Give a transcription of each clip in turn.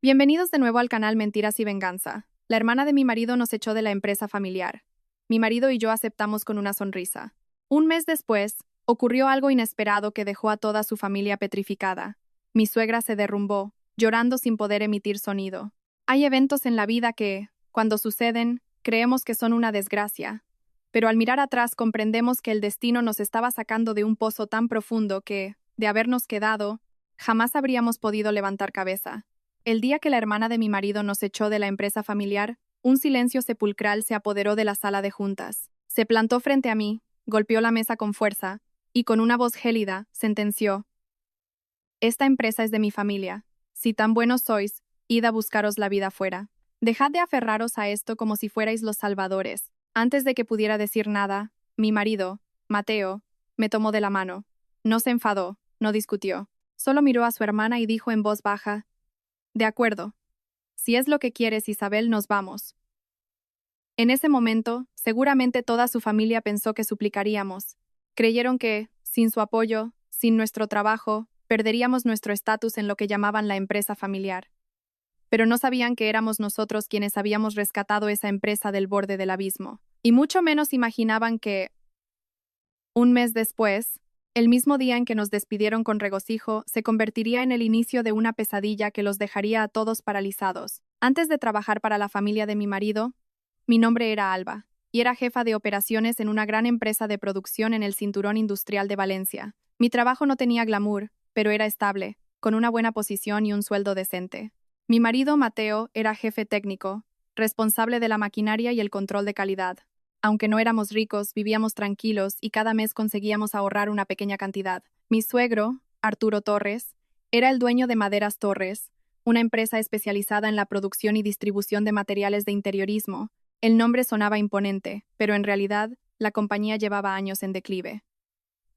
Bienvenidos de nuevo al canal Mentiras y Venganza. La hermana de mi marido nos echó de la empresa familiar. Mi marido y yo aceptamos con una sonrisa. Un mes después, ocurrió algo inesperado que dejó a toda su familia petrificada. Mi suegra se derrumbó, llorando sin poder emitir sonido. Hay eventos en la vida que, cuando suceden, creemos que son una desgracia. Pero al mirar atrás comprendemos que el destino nos estaba sacando de un pozo tan profundo que, de habernos quedado, jamás habríamos podido levantar cabeza. El día que la hermana de mi marido nos echó de la empresa familiar, un silencio sepulcral se apoderó de la sala de juntas. Se plantó frente a mí, golpeó la mesa con fuerza, y con una voz gélida, sentenció: «Esta empresa es de mi familia. Si tan buenos sois, id a buscaros la vida fuera. Dejad de aferraros a esto como si fuerais los salvadores». Antes de que pudiera decir nada, mi marido, Mateo, me tomó de la mano. No se enfadó, no discutió. Solo miró a su hermana y dijo en voz baja: «De acuerdo. Si es lo que quieres, Isabel, nos vamos». En ese momento, seguramente toda su familia pensó que suplicaríamos. Creyeron que, sin su apoyo, sin nuestro trabajo, perderíamos nuestro estatus en lo que llamaban la empresa familiar. Pero no sabían que éramos nosotros quienes habíamos rescatado esa empresa del borde del abismo. Y mucho menos imaginaban que, un mes después, el mismo día en que nos despidieron con regocijo, se convertiría en el inicio de una pesadilla que los dejaría a todos paralizados. Antes de trabajar para la familia de mi marido, mi nombre era Alba, y era jefa de operaciones en una gran empresa de producción en el cinturón industrial de Valencia. Mi trabajo no tenía glamour, pero era estable, con una buena posición y un sueldo decente. Mi marido, Mateo, era jefe técnico, responsable de la maquinaria y el control de calidad. Aunque no éramos ricos, vivíamos tranquilos y cada mes conseguíamos ahorrar una pequeña cantidad. Mi suegro, Arturo Torres, era el dueño de Maderas Torres, una empresa especializada en la producción y distribución de materiales de interiorismo. El nombre sonaba imponente, pero en realidad, la compañía llevaba años en declive.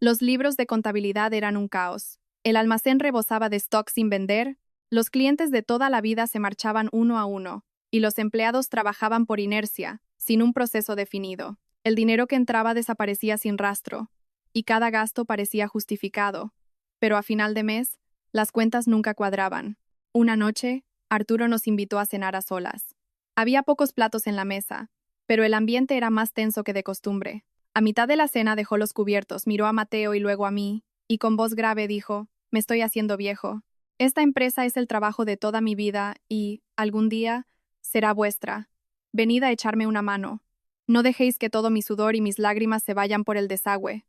Los libros de contabilidad eran un caos. El almacén rebosaba de stock sin vender, los clientes de toda la vida se marchaban uno a uno, y los empleados trabajaban por inercia, sin un proceso definido. El dinero que entraba desaparecía sin rastro, y cada gasto parecía justificado. Pero a final de mes, las cuentas nunca cuadraban. Una noche, Arturo nos invitó a cenar a solas. Había pocos platos en la mesa, pero el ambiente era más tenso que de costumbre. A mitad de la cena dejó los cubiertos, miró a Mateo y luego a mí, y con voz grave dijo: «Me estoy haciendo viejo. Esta empresa es el trabajo de toda mi vida y, algún día, será vuestra. Venid a echarme una mano. No dejéis que todo mi sudor y mis lágrimas se vayan por el desagüe».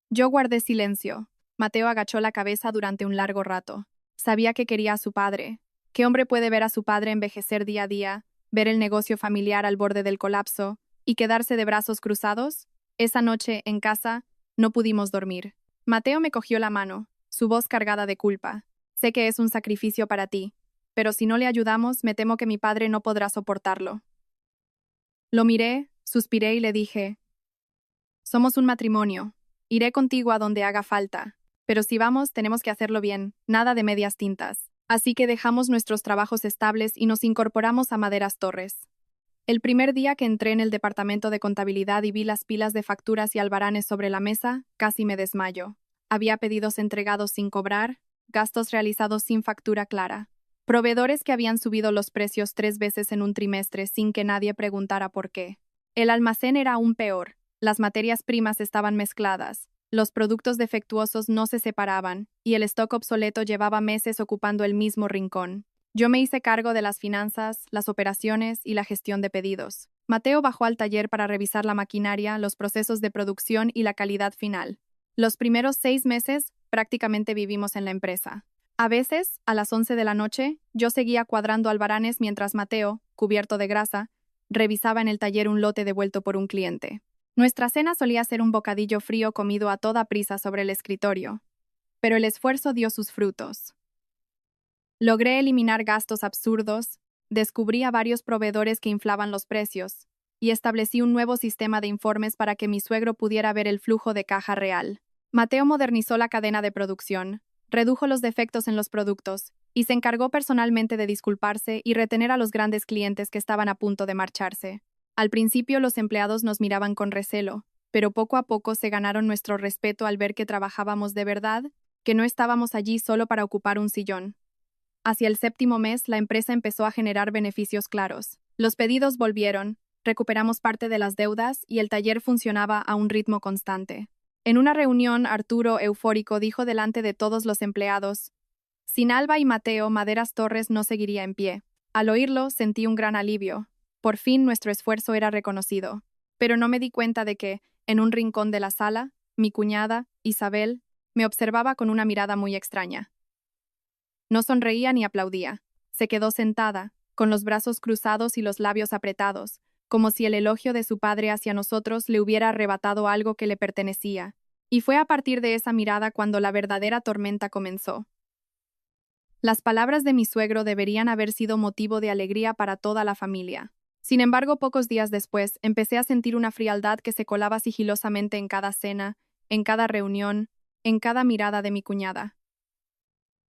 Yo guardé silencio. Mateo agachó la cabeza durante un largo rato. Sabía que quería a su padre. ¿Qué hombre puede ver a su padre envejecer día a día, ver el negocio familiar al borde del colapso y quedarse de brazos cruzados? Esa noche, en casa, no pudimos dormir. Mateo me cogió la mano, su voz cargada de culpa. «Sé que es un sacrificio para ti, pero si no le ayudamos, me temo que mi padre no podrá soportarlo». Lo miré, suspiré y le dije: «Somos un matrimonio. Iré contigo a donde haga falta. Pero si vamos, tenemos que hacerlo bien, nada de medias tintas». Así que dejamos nuestros trabajos estables y nos incorporamos a Maderas Torres. El primer día que entré en el departamento de contabilidad y vi las pilas de facturas y albaranes sobre la mesa, casi me desmayo. Había pedidos entregados sin cobrar, gastos realizados sin factura clara, proveedores que habían subido los precios 3 veces en un trimestre sin que nadie preguntara por qué. El almacén era aún peor. Las materias primas estaban mezcladas, los productos defectuosos no se separaban, y el stock obsoleto llevaba meses ocupando el mismo rincón. Yo me hice cargo de las finanzas, las operaciones y la gestión de pedidos. Mateo bajó al taller para revisar la maquinaria, los procesos de producción y la calidad final. Los primeros 6 meses prácticamente vivimos en la empresa. A veces, a las 11 de la noche, yo seguía cuadrando albaranes mientras Mateo, cubierto de grasa, revisaba en el taller un lote devuelto por un cliente. Nuestra cena solía ser un bocadillo frío comido a toda prisa sobre el escritorio, pero el esfuerzo dio sus frutos. Logré eliminar gastos absurdos, descubrí a varios proveedores que inflaban los precios, y establecí un nuevo sistema de informes para que mi suegro pudiera ver el flujo de caja real. Mateo modernizó la cadena de producción, redujo los defectos en los productos, y se encargó personalmente de disculparse y retener a los grandes clientes que estaban a punto de marcharse. Al principio los empleados nos miraban con recelo, pero poco a poco se ganaron nuestro respeto al ver que trabajábamos de verdad, que no estábamos allí solo para ocupar un sillón. Hacia el séptimo mes, la empresa empezó a generar beneficios claros. Los pedidos volvieron, recuperamos parte de las deudas y el taller funcionaba a un ritmo constante. En una reunión, Arturo, eufórico, dijo delante de todos los empleados: sin Alba y Mateo, Maderas Torres no seguiría en pie. Al oírlo, sentí un gran alivio. Por fin nuestro esfuerzo era reconocido. Pero no me di cuenta de que, en un rincón de la sala, mi cuñada, Isabel, me observaba con una mirada muy extraña. No sonreía ni aplaudía. Se quedó sentada, con los brazos cruzados y los labios apretados, como si el elogio de su padre hacia nosotros le hubiera arrebatado algo que le pertenecía. Y fue a partir de esa mirada cuando la verdadera tormenta comenzó. Las palabras de mi suegro deberían haber sido motivo de alegría para toda la familia. Sin embargo, pocos días después, empecé a sentir una frialdad que se colaba sigilosamente en cada cena, en cada reunión, en cada mirada de mi cuñada.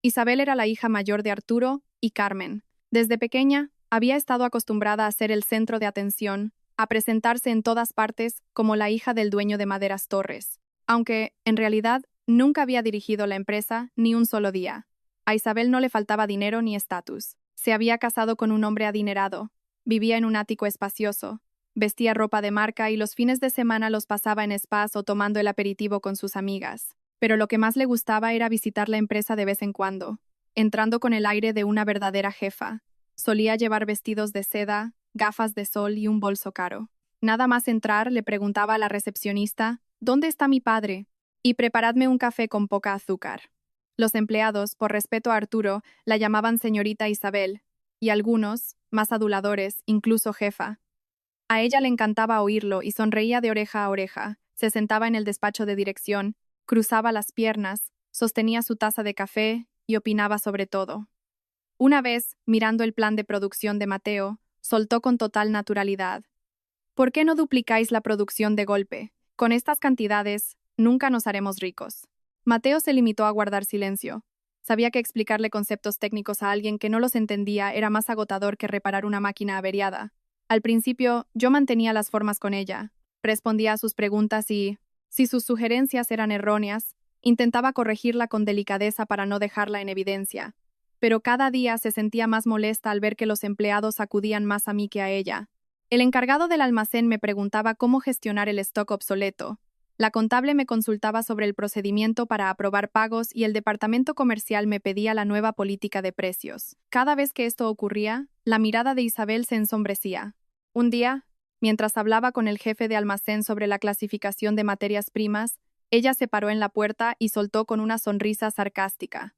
Isabel era la hija mayor de Arturo y Carmen. Desde pequeña, había estado acostumbrada a ser el centro de atención, a presentarse en todas partes como la hija del dueño de Maderas Torres, aunque, en realidad, nunca había dirigido la empresa ni un solo día. A Isabel no le faltaba dinero ni estatus. Se había casado con un hombre adinerado, vivía en un ático espacioso, vestía ropa de marca y los fines de semana los pasaba en spas o tomando el aperitivo con sus amigas. Pero lo que más le gustaba era visitar la empresa de vez en cuando, entrando con el aire de una verdadera jefa. Solía llevar vestidos de seda, gafas de sol y un bolso caro. Nada más entrar, le preguntaba a la recepcionista: ¿dónde está mi padre? Y preparadme un café con poca azúcar. Los empleados, por respeto a Arturo, la llamaban señorita Isabel, y algunos, más aduladores, incluso jefa. A ella le encantaba oírlo y sonreía de oreja a oreja. Se sentaba en el despacho de dirección, cruzaba las piernas, sostenía su taza de café y opinaba sobre todo. Una vez, mirando el plan de producción de Mateo, soltó con total naturalidad: ¿por qué no duplicáis la producción de golpe? Con estas cantidades, nunca nos haremos ricos. Mateo se limitó a guardar silencio. Sabía que explicarle conceptos técnicos a alguien que no los entendía era más agotador que reparar una máquina averiada. Al principio, yo mantenía las formas con ella, respondía a sus preguntas y, si sus sugerencias eran erróneas, intentaba corregirla con delicadeza para no dejarla en evidencia. Pero cada día se sentía más molesta al ver que los empleados acudían más a mí que a ella. El encargado del almacén me preguntaba cómo gestionar el stock obsoleto. La contable me consultaba sobre el procedimiento para aprobar pagos y el departamento comercial me pedía la nueva política de precios. Cada vez que esto ocurría, la mirada de Isabel se ensombrecía. Un día, mientras hablaba con el jefe de almacén sobre la clasificación de materias primas, ella se paró en la puerta y soltó con una sonrisa sarcástica: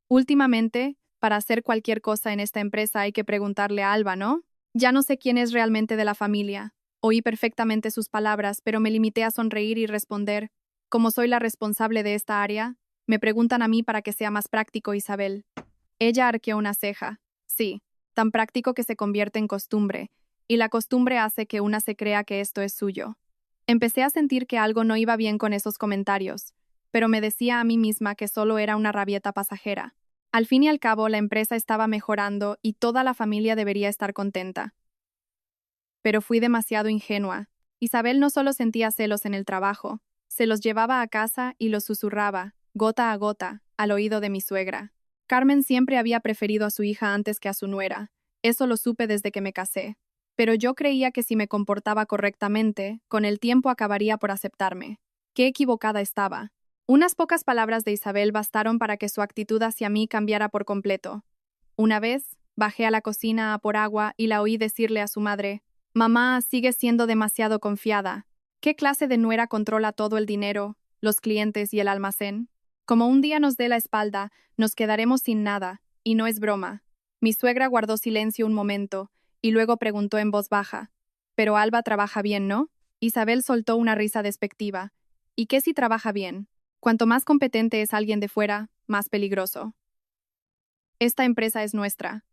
últimamente, para hacer cualquier cosa en esta empresa hay que preguntarle a Alba, ¿no? Ya no sé quién es realmente de la familia. Oí perfectamente sus palabras, pero me limité a sonreír y responder: como soy la responsable de esta área, me preguntan a mí para que sea más práctico, Isabel. Ella arqueó una ceja. Sí, tan práctico que se convierte en costumbre, y la costumbre hace que una se crea que esto es suyo. Empecé a sentir que algo no iba bien con esos comentarios, pero me decía a mí misma que solo era una rabieta pasajera. Al fin y al cabo, la empresa estaba mejorando y toda la familia debería estar contenta. Pero fui demasiado ingenua. Isabel no solo sentía celos en el trabajo, se los llevaba a casa y los susurraba, gota a gota, al oído de mi suegra. Carmen siempre había preferido a su hija antes que a su nuera. Eso lo supe desde que me casé. Pero yo creía que si me comportaba correctamente, con el tiempo acabaría por aceptarme. Qué equivocada estaba. Unas pocas palabras de Isabel bastaron para que su actitud hacia mí cambiara por completo. Una vez, bajé a la cocina a por agua y la oí decirle a su madre: «Mamá, sigue siendo demasiado confiada. ¿Qué clase de nuera controla todo el dinero, los clientes y el almacén? Como un día nos dé la espalda, nos quedaremos sin nada, y no es broma». Mi suegra guardó silencio un momento, y luego preguntó en voz baja: «Pero Alba trabaja bien, ¿no?» Isabel soltó una risa despectiva. «¿Y qué si trabaja bien? Cuanto más competente es alguien de fuera, más peligroso. Esta empresa es nuestra.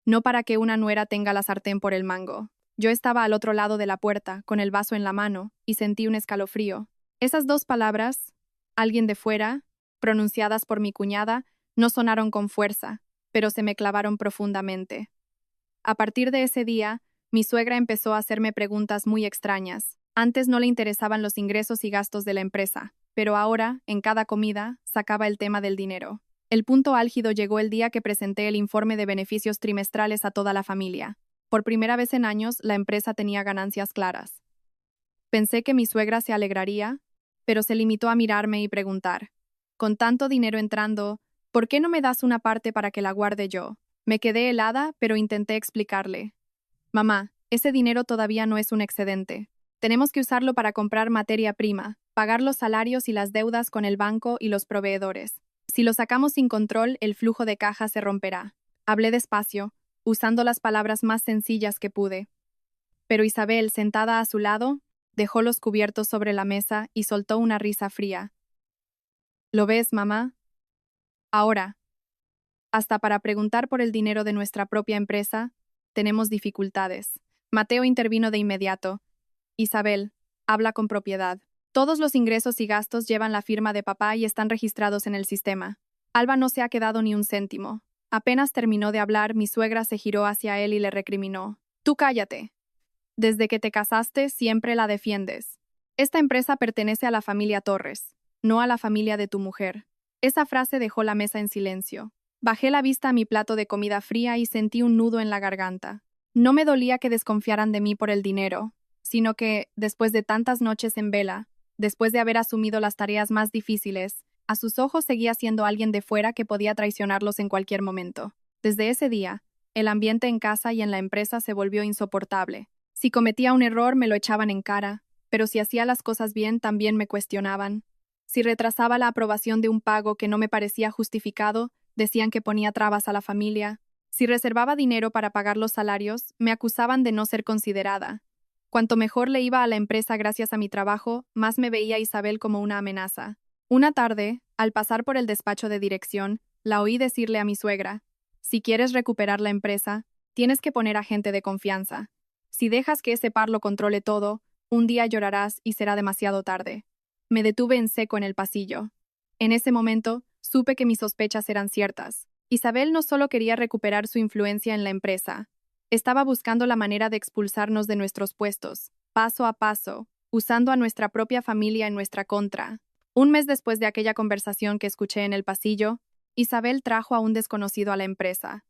No para que una nuera tenga la sartén por el mango». Yo estaba al otro lado de la puerta, con el vaso en la mano, y sentí un escalofrío. Esas dos palabras, alguien de fuera, pronunciadas por mi cuñada, no sonaron con fuerza, pero se me clavaron profundamente. A partir de ese día, mi suegra empezó a hacerme preguntas muy extrañas. Antes no le interesaban los ingresos y gastos de la empresa, pero ahora, en cada comida, sacaba el tema del dinero. El punto álgido llegó el día que presenté el informe de beneficios trimestrales a toda la familia. Por primera vez en años, la empresa tenía ganancias claras. Pensé que mi suegra se alegraría, pero se limitó a mirarme y preguntar: «Con tanto dinero entrando, ¿por qué no me das una parte para que la guarde yo?». Me quedé helada, pero intenté explicarle: «Mamá, ese dinero todavía no es un excedente. Tenemos que usarlo para comprar materia prima, pagar los salarios y las deudas con el banco y los proveedores. Si lo sacamos sin control, el flujo de caja se romperá». Hablé despacio, usando las palabras más sencillas que pude. Pero Isabel, sentada a su lado, dejó los cubiertos sobre la mesa y soltó una risa fría. «¿Lo ves, mamá? Ahora, hasta para preguntar por el dinero de nuestra propia empresa, tenemos dificultades». Mateo intervino de inmediato. «Isabel, habla con propiedad. Todos los ingresos y gastos llevan la firma de papá y están registrados en el sistema. Alba no se ha quedado ni un céntimo». Apenas terminó de hablar, mi suegra se giró hacia él y le recriminó: «Tú cállate. Desde que te casaste siempre la defiendes. Esta empresa pertenece a la familia Torres, no a la familia de tu mujer». Esa frase dejó la mesa en silencio. Bajé la vista a mi plato de comida fría y sentí un nudo en la garganta. No me dolía que desconfiaran de mí por el dinero, sino que, después de tantas noches en vela, después de haber asumido las tareas más difíciles, a sus ojos seguía siendo alguien de fuera que podía traicionarlos en cualquier momento. Desde ese día, el ambiente en casa y en la empresa se volvió insoportable. Si cometía un error, me lo echaban en cara, pero si hacía las cosas bien, también me cuestionaban. Si retrasaba la aprobación de un pago que no me parecía justificado, decían que ponía trabas a la familia. Si reservaba dinero para pagar los salarios, me acusaban de no ser considerada. Cuanto mejor le iba a la empresa gracias a mi trabajo, más me veía Isabel como una amenaza. Una tarde, al pasar por el despacho de dirección, la oí decirle a mi suegra: «Si quieres recuperar la empresa, tienes que poner a gente de confianza. Si dejas que ese par lo controle todo, un día llorarás y será demasiado tarde». Me detuve en seco en el pasillo. En ese momento, supe que mis sospechas eran ciertas. Isabel no solo quería recuperar su influencia en la empresa, estaba buscando la manera de expulsarnos de nuestros puestos, paso a paso, usando a nuestra propia familia en nuestra contra. Un mes después de aquella conversación que escuché en el pasillo, Isabel trajo a un desconocido a la empresa.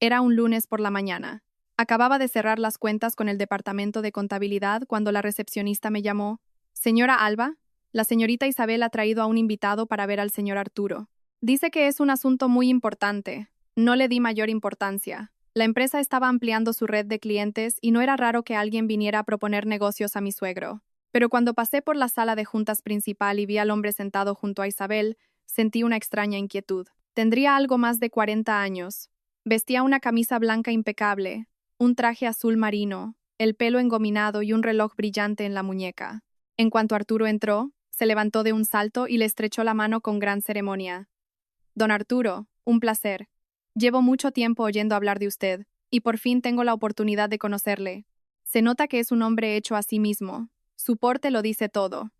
Era un lunes por la mañana. Acababa de cerrar las cuentas con el departamento de contabilidad cuando la recepcionista me llamó: «Señora Alba, la señorita Isabel ha traído a un invitado para ver al señor Arturo. Dice que es un asunto muy importante». No le di mayor importancia. La empresa estaba ampliando su red de clientes y no era raro que alguien viniera a proponer negocios a mi suegro. Pero cuando pasé por la sala de juntas principal y vi al hombre sentado junto a Isabel, sentí una extraña inquietud. Tendría algo más de 40 años. Vestía una camisa blanca impecable, un traje azul marino, el pelo engominado y un reloj brillante en la muñeca. En cuanto Arturo entró, se levantó de un salto y le estrechó la mano con gran ceremonia. «Don Arturo, un placer. Llevo mucho tiempo oyendo hablar de usted, y por fin tengo la oportunidad de conocerle. Se nota que es un hombre hecho a sí mismo. Su porte lo dice todo».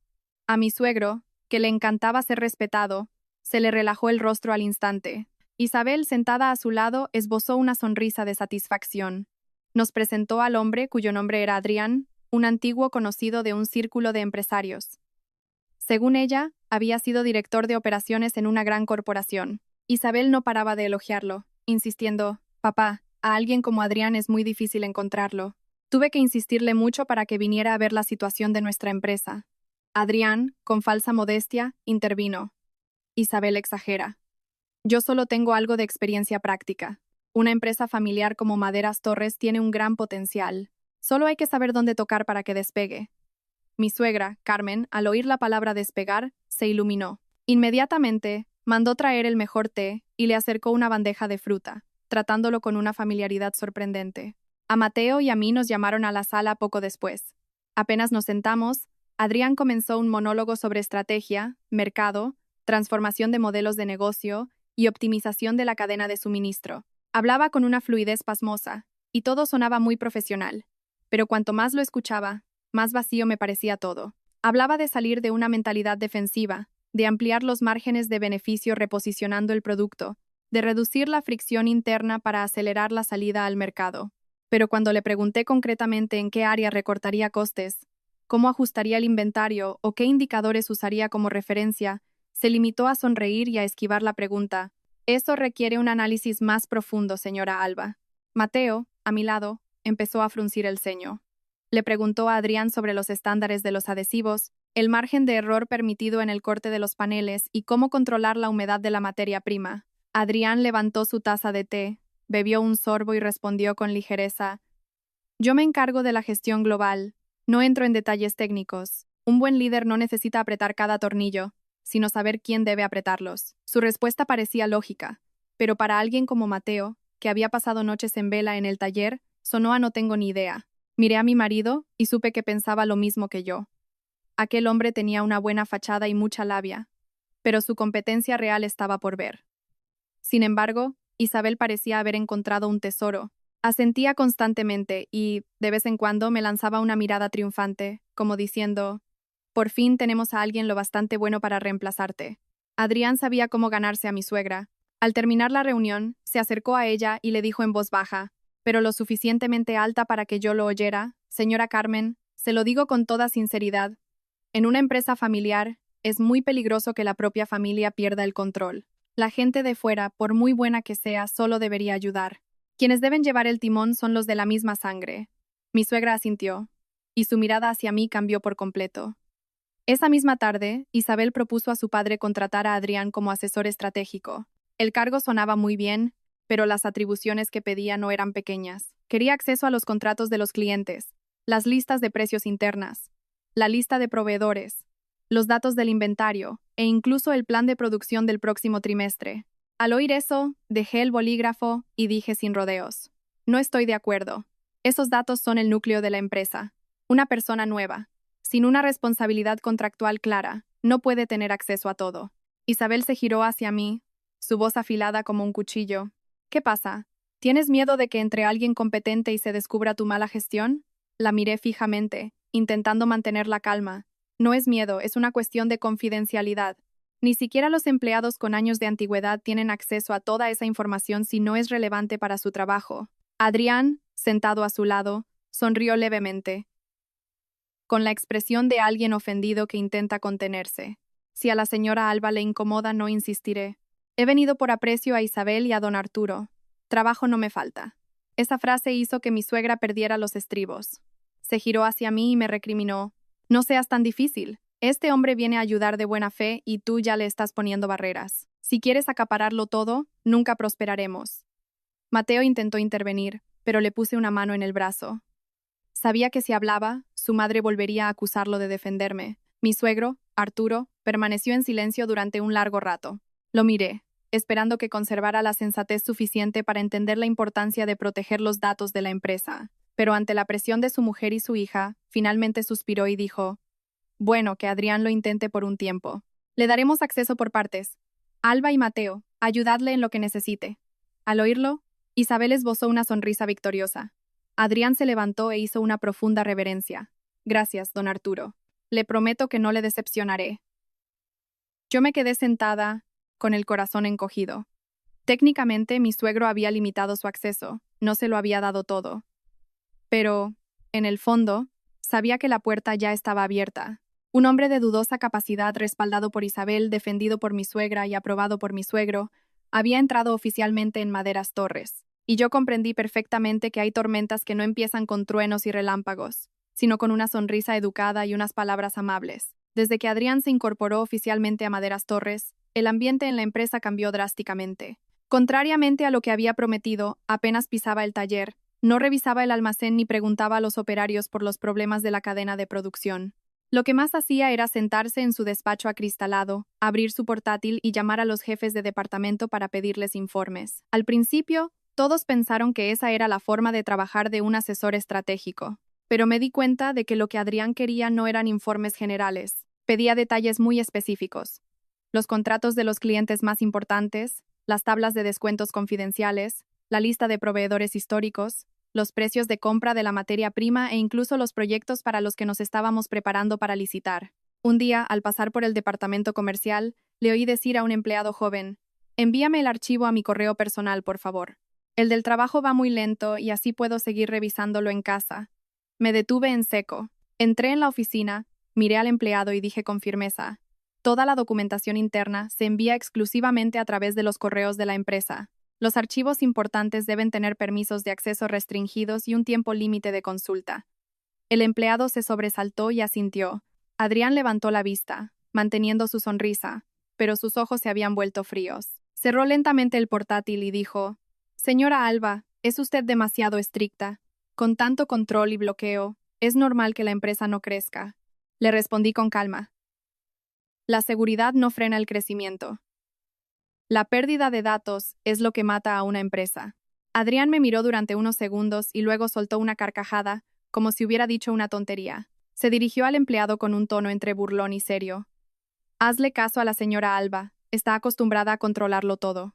A mi suegro, que le encantaba ser respetado, se le relajó el rostro al instante. Isabel, sentada a su lado, esbozó una sonrisa de satisfacción. Nos presentó al hombre, cuyo nombre era Adrián, un antiguo conocido de un círculo de empresarios. Según ella, había sido director de operaciones en una gran corporación. Isabel no paraba de elogiarlo, insistiendo: «Papá, a alguien como Adrián es muy difícil encontrarlo». Tuve que insistirle mucho para que viniera a ver la situación de nuestra empresa. Adrián, con falsa modestia, intervino: «Isabel exagera. Yo solo tengo algo de experiencia práctica. Una empresa familiar como Maderas Torres tiene un gran potencial. Solo hay que saber dónde tocar para que despegue». Mi suegra, Carmen, al oír la palabra despegar, se iluminó. Inmediatamente, mandó traer el mejor té y le acercó una bandeja de fruta, tratándolo con una familiaridad sorprendente. A Mateo y a mí nos llamaron a la sala poco después. Apenas nos sentamos, Adrián comenzó un monólogo sobre estrategia, mercado, transformación de modelos de negocio y optimización de la cadena de suministro. Hablaba con una fluidez pasmosa, y todo sonaba muy profesional. Pero cuanto más lo escuchaba, más vacío me parecía todo. Hablaba de salir de una mentalidad defensiva, de ampliar los márgenes de beneficio reposicionando el producto, de reducir la fricción interna para acelerar la salida al mercado. Pero cuando le pregunté concretamente en qué área recortaría costes, cómo ajustaría el inventario o qué indicadores usaría como referencia, Se limitó a sonreír y a esquivar la pregunta. Eso requiere un análisis más profundo, señora Alba. Mateo, a mi lado, empezó a fruncir el ceño. Le preguntó a Adrián sobre los estándares de los adhesivos, el margen de error permitido en el corte de los paneles y cómo controlar la humedad de la materia prima. Adrián levantó su taza de té, bebió un sorbo y respondió con ligereza: Yo me encargo de la gestión global. No entro en detalles técnicos. Un buen líder no necesita apretar cada tornillo, sino saber quién debe apretarlos. Su respuesta parecía lógica, pero para alguien como Mateo, que había pasado noches en vela en el taller, sonó a no tengo ni idea. Miré a mi marido y supe que pensaba lo mismo que yo. Aquel hombre tenía una buena fachada y mucha labia, pero su competencia real estaba por ver. Sin embargo, Isabel parecía haber encontrado un tesoro. Asentía constantemente y, de vez en cuando, me lanzaba una mirada triunfante, como diciendo: por fin tenemos a alguien lo bastante bueno para reemplazarte. Adrián sabía cómo ganarse a mi suegra. Al terminar la reunión, se acercó a ella y le dijo en voz baja, pero lo suficientemente alta para que yo lo oyera: Señora Carmen, se lo digo con toda sinceridad. En una empresa familiar, es muy peligroso que la propia familia pierda el control. La gente de fuera, por muy buena que sea, solo debería ayudar. Quienes deben llevar el timón son los de la misma sangre. Mi suegra asintió, y su mirada hacia mí cambió por completo. Esa misma tarde, Isabel propuso a su padre contratar a Adrián como asesor estratégico. El cargo sonaba muy bien, pero las atribuciones que pedía no eran pequeñas. Quería acceso a los contratos de los clientes, las listas de precios internas, la lista de proveedores, los datos del inventario e incluso el plan de producción del próximo trimestre. Al oír eso, dejé el bolígrafo y dije sin rodeos: no estoy de acuerdo. Esos datos son el núcleo de la empresa. Una persona nueva, sin una responsabilidad contractual clara, no puede tener acceso a todo. Isabel se giró hacia mí, su voz afilada como un cuchillo. ¿Qué pasa? ¿Tienes miedo de que entre alguien competente y se descubra tu mala gestión? La miré fijamente, intentando mantener la calma. No es miedo, es una cuestión de confidencialidad. Ni siquiera los empleados con años de antigüedad tienen acceso a toda esa información si no es relevante para su trabajo. Adrián, sentado a su lado, sonrió levemente, con la expresión de alguien ofendido que intenta contenerse. Si a la señora Alba le incomoda, no insistiré. He venido por aprecio a Isabel y a don Arturo. Trabajo no me falta. Esa frase hizo que mi suegra perdiera los estribos. Se giró hacia mí y me recriminó: no seas tan difícil. Este hombre viene a ayudar de buena fe y tú ya le estás poniendo barreras. Si quieres acapararlo todo, nunca prosperaremos. Mateo intentó intervenir, pero le puse una mano en el brazo. Sabía que si hablaba, su madre volvería a acusarlo de defenderme. Mi suegro, Arturo, permaneció en silencio durante un largo rato. Lo miré, esperando que conservara la sensatez suficiente para entender la importancia de proteger los datos de la empresa. Pero ante la presión de su mujer y su hija, finalmente suspiró y dijo: bueno, que Adrián lo intente por un tiempo. Le daremos acceso por partes. Alba y Mateo, ayudadle en lo que necesite. Al oírlo, Isabel esbozó una sonrisa victoriosa. Adrián se levantó e hizo una profunda reverencia. Gracias, don Arturo. Le prometo que no le decepcionaré. Yo me quedé sentada, con el corazón encogido. Técnicamente, mi suegro había limitado su acceso, no se lo había dado todo. Pero, en el fondo, sabía que la puerta ya estaba abierta. Un hombre de dudosa capacidad, respaldado por Isabel, defendido por mi suegra y aprobado por mi suegro, había entrado oficialmente en Maderas Torres. Y yo comprendí perfectamente que hay tormentas que no empiezan con truenos y relámpagos, sino con una sonrisa educada y unas palabras amables. Desde que Adrián se incorporó oficialmente a Maderas Torres, el ambiente en la empresa cambió drásticamente. Contrariamente a lo que había prometido, apenas pisaba el taller, no revisaba el almacén ni preguntaba a los operarios por los problemas de la cadena de producción. Lo que más hacía era sentarse en su despacho acristalado, abrir su portátil y llamar a los jefes de departamento para pedirles informes. Al principio, todos pensaron que esa era la forma de trabajar de un asesor estratégico, pero me di cuenta de que lo que Adrián quería no eran informes generales, pedía detalles muy específicos. Los contratos de los clientes más importantes, las tablas de descuentos confidenciales, la lista de proveedores históricos, los precios de compra de la materia prima e incluso los proyectos para los que nos estábamos preparando para licitar. Un día, al pasar por el departamento comercial, le oí decir a un empleado joven: envíame el archivo a mi correo personal, por favor. El del trabajo va muy lento y así puedo seguir revisándolo en casa. Me detuve en seco. Entré en la oficina, miré al empleado y dije con firmeza: Toda la documentación interna se envía exclusivamente a través de los correos de la empresa. Los archivos importantes deben tener permisos de acceso restringidos y un tiempo límite de consulta. El empleado se sobresaltó y asintió. Adrián levantó la vista, manteniendo su sonrisa, pero sus ojos se habían vuelto fríos. Cerró lentamente el portátil y dijo: «Señora Alba, es usted demasiado estricta. Con tanto control y bloqueo, es normal que la empresa no crezca». Le respondí con calma. La seguridad no frena el crecimiento. La pérdida de datos es lo que mata a una empresa. Adrián me miró durante unos segundos y luego soltó una carcajada, como si hubiera dicho una tontería. Se dirigió al empleado con un tono entre burlón y serio. «Hazle caso a la señora Alba, está acostumbrada a controlarlo todo.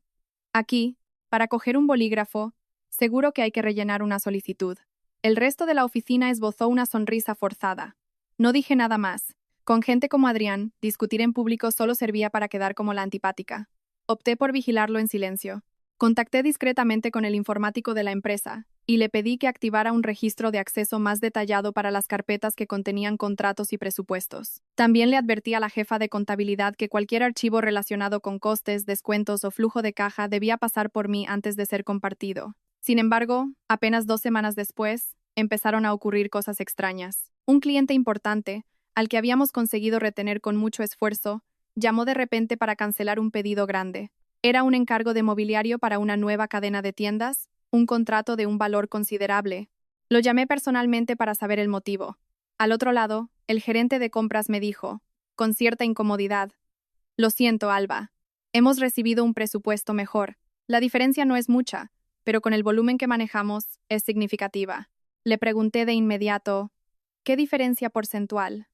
Aquí, para coger un bolígrafo, seguro que hay que rellenar una solicitud». El resto de la oficina esbozó una sonrisa forzada. No dije nada más. Con gente como Adrián, discutir en público solo servía para quedar como la antipática. Opté por vigilarlo en silencio. Contacté discretamente con el informático de la empresa y le pedí que activara un registro de acceso más detallado para las carpetas que contenían contratos y presupuestos. También le advertí a la jefa de contabilidad que cualquier archivo relacionado con costes, descuentos o flujo de caja debía pasar por mí antes de ser compartido. Sin embargo, apenas 2 semanas después, empezaron a ocurrir cosas extrañas. Un cliente importante, al que habíamos conseguido retener con mucho esfuerzo, llamó de repente para cancelar un pedido grande. Era un encargo de mobiliario para una nueva cadena de tiendas, un contrato de un valor considerable. Lo llamé personalmente para saber el motivo. Al otro lado, el gerente de compras me dijo, con cierta incomodidad: «Lo siento, Alba. Hemos recibido un presupuesto mejor. La diferencia no es mucha, pero con el volumen que manejamos, es significativa». Le pregunté de inmediato: «¿Qué diferencia porcentual?».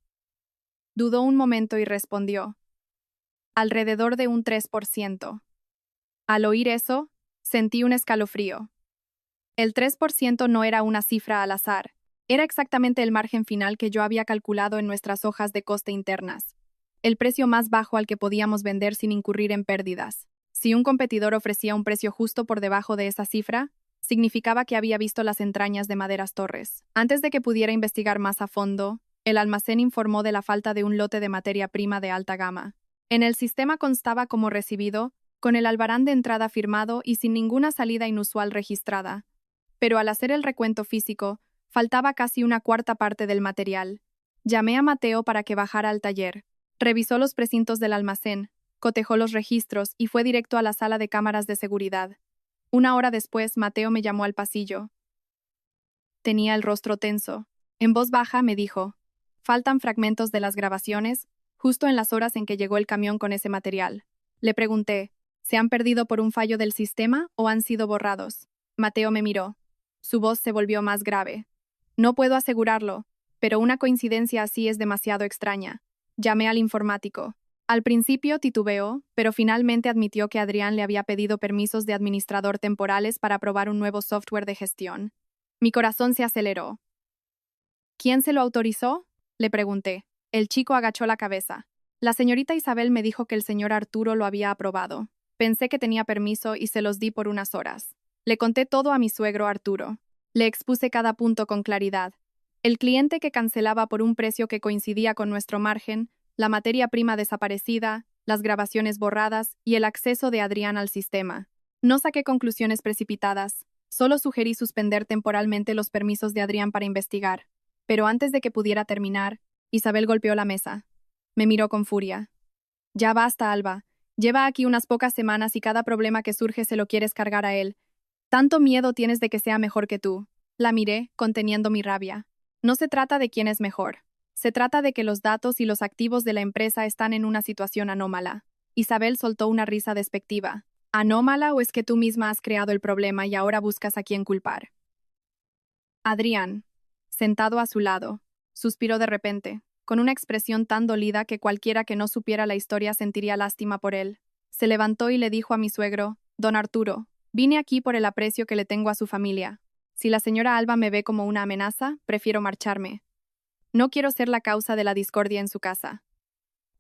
Dudó un momento y respondió: «Alrededor de un 3%. Al oír eso, sentí un escalofrío. El 3% no era una cifra al azar, era exactamente el margen final que yo había calculado en nuestras hojas de coste internas, el precio más bajo al que podíamos vender sin incurrir en pérdidas. Si un competidor ofrecía un precio justo por debajo de esa cifra, significaba que había visto las entrañas de Maderas Torres. Antes de que pudiera investigar más a fondo, el almacén informó de la falta de un lote de materia prima de alta gama. En el sistema constaba como recibido, con el albarán de entrada firmado y sin ninguna salida inusual registrada. Pero al hacer el recuento físico, faltaba casi una cuarta parte del material. Llamé a Mateo para que bajara al taller. Revisó los precintos del almacén, cotejó los registros y fue directo a la sala de cámaras de seguridad. 1 hora después, Mateo me llamó al pasillo. Tenía el rostro tenso. En voz baja me dijo: «Faltan fragmentos de las grabaciones, justo en las horas en que llegó el camión con ese material». Le pregunté: «¿Se han perdido por un fallo del sistema o han sido borrados?». Mateo me miró. Su voz se volvió más grave. «No puedo asegurarlo, pero una coincidencia así es demasiado extraña». Llamé al informático. Al principio titubeó, pero finalmente admitió que Adrián le había pedido permisos de administrador temporales para probar un nuevo software de gestión. Mi corazón se aceleró. «¿Quién se lo autorizó?», le pregunté. El chico agachó la cabeza. «La señorita Isabel me dijo que el señor Arturo lo había aprobado. Pensé que tenía permiso y se los di por unas horas». Le conté todo a mi suegro Arturo. Le expuse cada punto con claridad. El cliente que cancelaba por un precio que coincidía con nuestro margen, la materia prima desaparecida, las grabaciones borradas y el acceso de Adrián al sistema. No saqué conclusiones precipitadas, solo sugerí suspender temporalmente los permisos de Adrián para investigar. Pero antes de que pudiera terminar, Isabel golpeó la mesa. Me miró con furia. «Ya basta, Alba. Lleva aquí unas pocas semanas y cada problema que surge se lo quieres cargar a él. ¿Tanto miedo tienes de que sea mejor que tú?». La miré, conteniendo mi rabia. No se trata de quién es mejor. Se trata de que los datos y los activos de la empresa están en una situación anómala. Isabel soltó una risa despectiva. ¿Anómala o es que tú misma has creado el problema y ahora buscas a quién culpar? Adrián, sentado a su lado, suspiró de repente, con una expresión tan dolida que cualquiera que no supiera la historia sentiría lástima por él. Se levantó y le dijo a mi suegro: «Don Arturo, vine aquí por el aprecio que le tengo a su familia. Si la señora Alba me ve como una amenaza, prefiero marcharme. No quiero ser la causa de la discordia en su casa».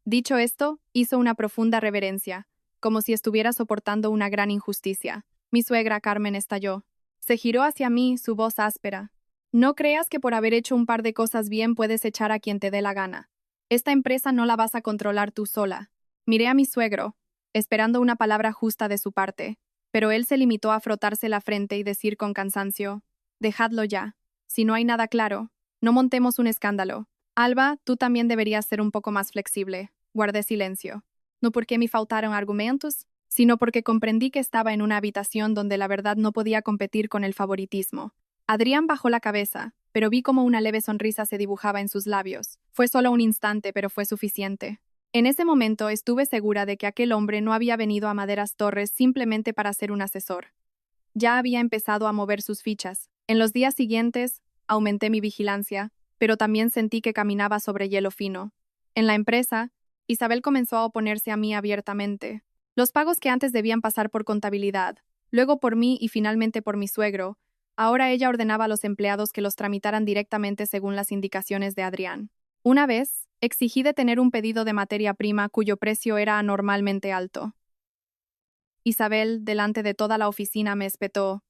Dicho esto, hizo una profunda reverencia, como si estuviera soportando una gran injusticia. Mi suegra Carmen estalló. Se giró hacia mí, su voz áspera. «No creas que por haber hecho un par de cosas bien puedes echar a quien te dé la gana. Esta empresa no la vas a controlar tú sola. Miré a mi suegro, esperando una palabra justa de su parte, pero él se limitó a frotarse la frente y decir con cansancio: dejadlo ya. Si no hay nada claro, no montemos un escándalo. Alba, tú también deberías ser un poco más flexible. Guardé silencio. No porque me faltaron argumentos, sino porque comprendí que estaba en una habitación donde la verdad no podía competir con el favoritismo. Adrián bajó la cabeza, pero vi como una leve sonrisa se dibujaba en sus labios. Fue solo un instante, pero fue suficiente. En ese momento estuve segura de que aquel hombre no había venido a Maderas Torres simplemente para ser un asesor. Ya había empezado a mover sus fichas. En los días siguientes, aumenté mi vigilancia, pero también sentí que caminaba sobre hielo fino. En la empresa, Isabel comenzó a oponerse a mí abiertamente. Los pagos que antes debían pasar por contabilidad, luego por mí y finalmente por mi suegro, ahora ella ordenaba a los empleados que los tramitaran directamente según las indicaciones de Adrián. Una vez, exigí detener un pedido de materia prima cuyo precio era anormalmente alto. Isabel, delante de toda la oficina, me espetó: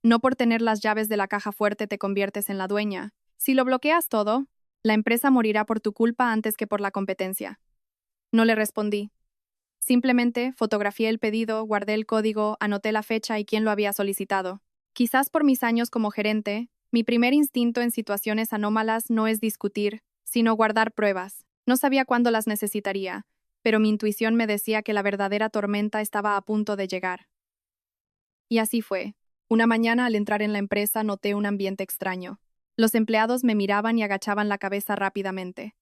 no por tener las llaves de la caja fuerte te conviertes en la dueña. Si lo bloqueas todo, la empresa morirá por tu culpa antes que por la competencia. No le respondí. Simplemente fotografié el pedido, guardé el código, anoté la fecha y quién lo había solicitado. Quizás por mis años como gerente, mi primer instinto en situaciones anómalas no es discutir, sino guardar pruebas. No sabía cuándo las necesitaría, pero mi intuición me decía que la verdadera tormenta estaba a punto de llegar. Y así fue. Una mañana, al entrar en la empresa, noté un ambiente extraño. Los empleados me miraban y agachaban la cabeza rápidamente.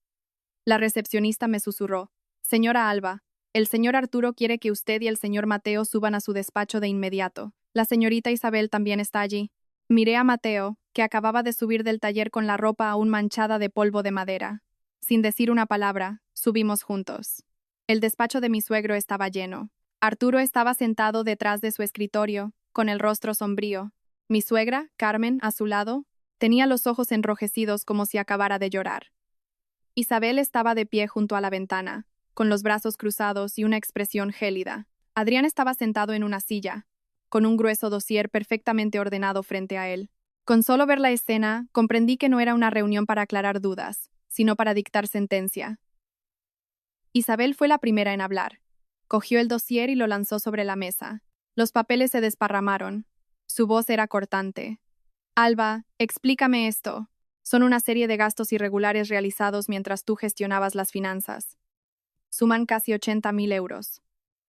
La recepcionista me susurró: señora Alba, el señor Arturo quiere que usted y el señor Mateo suban a su despacho de inmediato. La señorita Isabel también está allí. Miré a Mateo, que acababa de subir del taller con la ropa aún manchada de polvo de madera. Sin decir una palabra, subimos juntos. El despacho de mi suegro estaba lleno. Arturo estaba sentado detrás de su escritorio, con el rostro sombrío. Mi suegra, Carmen, a su lado, tenía los ojos enrojecidos como si acabara de llorar. Isabel estaba de pie junto a la ventana, con los brazos cruzados y una expresión gélida. Adrián estaba sentado en una silla, con un grueso dossier perfectamente ordenado frente a él. Con solo ver la escena, comprendí que no era una reunión para aclarar dudas, sino para dictar sentencia. Isabel fue la primera en hablar. Cogió el dossier y lo lanzó sobre la mesa. Los papeles se desparramaron. Su voz era cortante. Alba, explícame esto. Son una serie de gastos irregulares realizados mientras tú gestionabas las finanzas. Suman casi 80.000 euros.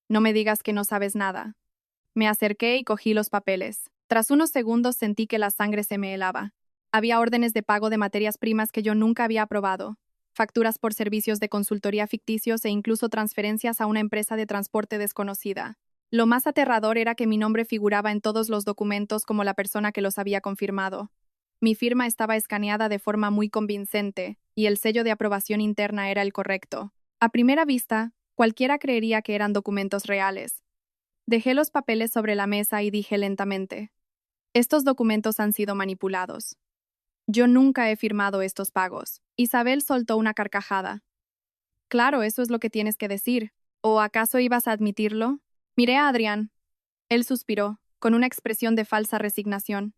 No me digas que no sabes nada. Me acerqué y cogí los papeles. Tras unos segundos sentí que la sangre se me helaba. Había órdenes de pago de materias primas que yo nunca había aprobado, facturas por servicios de consultoría ficticios e incluso transferencias a una empresa de transporte desconocida. Lo más aterrador era que mi nombre figuraba en todos los documentos como la persona que los había confirmado. Mi firma estaba escaneada de forma muy convincente, y el sello de aprobación interna era el correcto. A primera vista, cualquiera creería que eran documentos reales. Dejé los papeles sobre la mesa y dije lentamente: estos documentos han sido manipulados. Yo nunca he firmado estos pagos. Isabel soltó una carcajada. Claro, eso es lo que tienes que decir. ¿O acaso ibas a admitirlo? Miré a Adrián. Él suspiró, con una expresión de falsa resignación.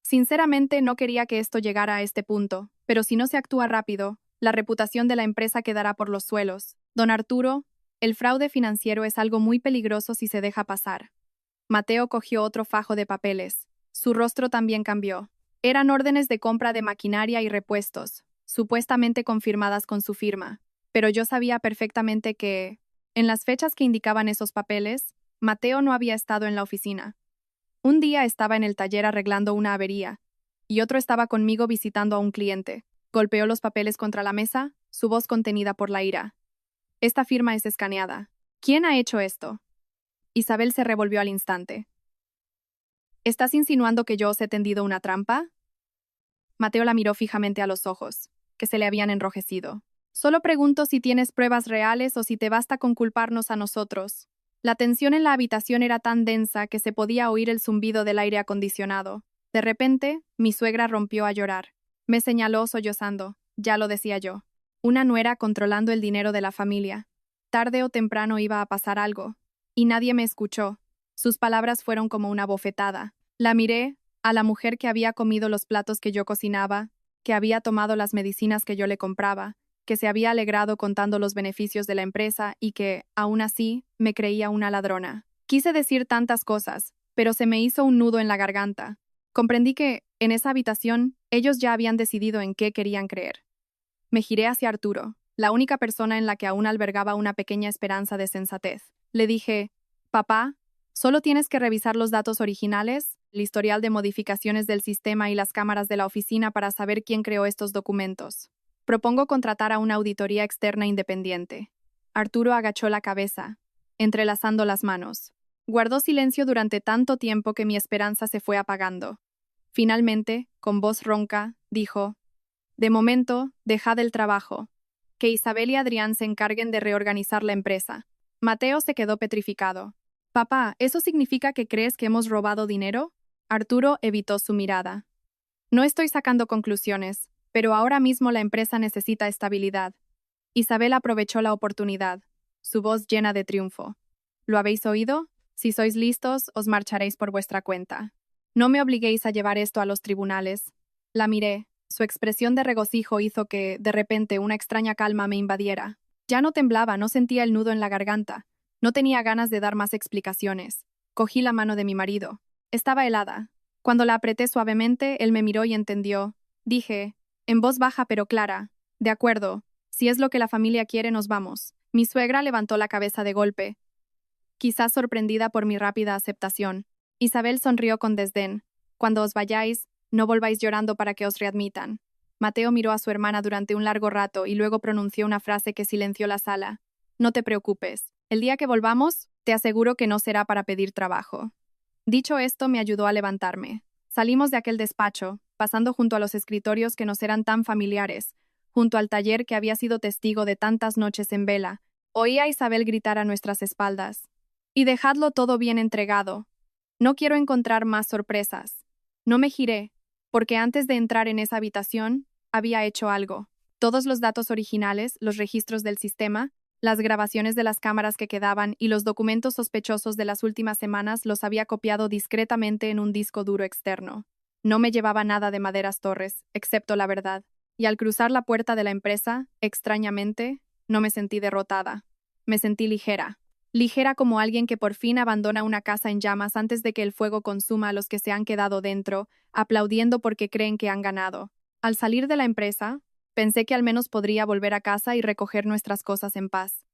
Sinceramente, no quería que esto llegara a este punto, pero si no se actúa rápido, la reputación de la empresa quedará por los suelos. Don Arturo, el fraude financiero es algo muy peligroso si se deja pasar. Mateo cogió otro fajo de papeles. Su rostro también cambió. Eran órdenes de compra de maquinaria y repuestos, supuestamente confirmadas con su firma, pero yo sabía perfectamente que, en las fechas que indicaban esos papeles, Mateo no había estado en la oficina. Un día estaba en el taller arreglando una avería, y otro estaba conmigo visitando a un cliente. Golpeó los papeles contra la mesa, su voz contenida por la ira. Esta firma es escaneada. ¿Quién ha hecho esto? Isabel se revolvió al instante. ¿Estás insinuando que yo os he tendido una trampa? Mateo la miró fijamente a los ojos, que se le habían enrojecido. Solo pregunto si tienes pruebas reales o si te basta con culparnos a nosotros. La tensión en la habitación era tan densa que se podía oír el zumbido del aire acondicionado. De repente, mi suegra rompió a llorar. Me señaló sollozando. Ya lo decía yo. Una nuera controlando el dinero de la familia. Tarde o temprano iba a pasar algo. Y nadie me escuchó. Sus palabras fueron como una bofetada. La miré, a la mujer que había comido los platos que yo cocinaba, que había tomado las medicinas que yo le compraba, que se había alegrado contando los beneficios de la empresa y que, aún así, me creía una ladrona. Quise decir tantas cosas, pero se me hizo un nudo en la garganta. Comprendí que, en esa habitación, ellos ya habían decidido en qué querían creer. Me giré hacia Arturo, la única persona en la que aún albergaba una pequeña esperanza de sensatez. Le dije, «Papá, solo tienes que revisar los datos originales, el historial de modificaciones del sistema y las cámaras de la oficina para saber quién creó estos documentos. Propongo contratar a una auditoría externa independiente». Arturo agachó la cabeza, entrelazando las manos. Guardó silencio durante tanto tiempo que mi esperanza se fue apagando. Finalmente, con voz ronca, dijo, «De momento, dejad el trabajo. Que Isabel y Adrián se encarguen de reorganizar la empresa». Mateo se quedó petrificado. «Papá, ¿eso significa que crees que hemos robado dinero?» Arturo evitó su mirada. «No estoy sacando conclusiones, pero ahora mismo la empresa necesita estabilidad». Isabel aprovechó la oportunidad, su voz llena de triunfo. «¿Lo habéis oído? Si sois listos, os marcharéis por vuestra cuenta. No me obliguéis a llevar esto a los tribunales». La miré. Su expresión de regocijo hizo que, de repente, una extraña calma me invadiera. Ya no temblaba, no sentía el nudo en la garganta. No tenía ganas de dar más explicaciones. Cogí la mano de mi marido. Estaba helada. Cuando la apreté suavemente, él me miró y entendió. Dije, en voz baja pero clara, «De acuerdo, si es lo que la familia quiere, nos vamos». Mi suegra levantó la cabeza de golpe, quizás sorprendida por mi rápida aceptación. Isabel sonrió con desdén. «Cuando os vayáis, no volváis llorando para que os readmitan». Mateo miró a su hermana durante un largo rato y luego pronunció una frase que silenció la sala. «No te preocupes. El día que volvamos, te aseguro que no será para pedir trabajo». Dicho esto, me ayudó a levantarme. Salimos de aquel despacho, pasando junto a los escritorios que nos eran tan familiares, junto al taller que había sido testigo de tantas noches en vela. Oí a Isabel gritar a nuestras espaldas. «Y dejadlo todo bien entregado. No quiero encontrar más sorpresas». No me giré, porque antes de entrar en esa habitación, había hecho algo. Todos los datos originales, los registros del sistema, las grabaciones de las cámaras que quedaban y los documentos sospechosos de las últimas semanas los había copiado discretamente en un disco duro externo. No me llevaba nada de Maderas Torres, excepto la verdad. Y al cruzar la puerta de la empresa, extrañamente, no me sentí derrotada. Me sentí ligera. Ligera como alguien que por fin abandona una casa en llamas antes de que el fuego consuma a los que se han quedado dentro, aplaudiendo porque creen que han ganado. Al salir de la empresa, pensé que al menos podría volver a casa y recoger nuestras cosas en paz.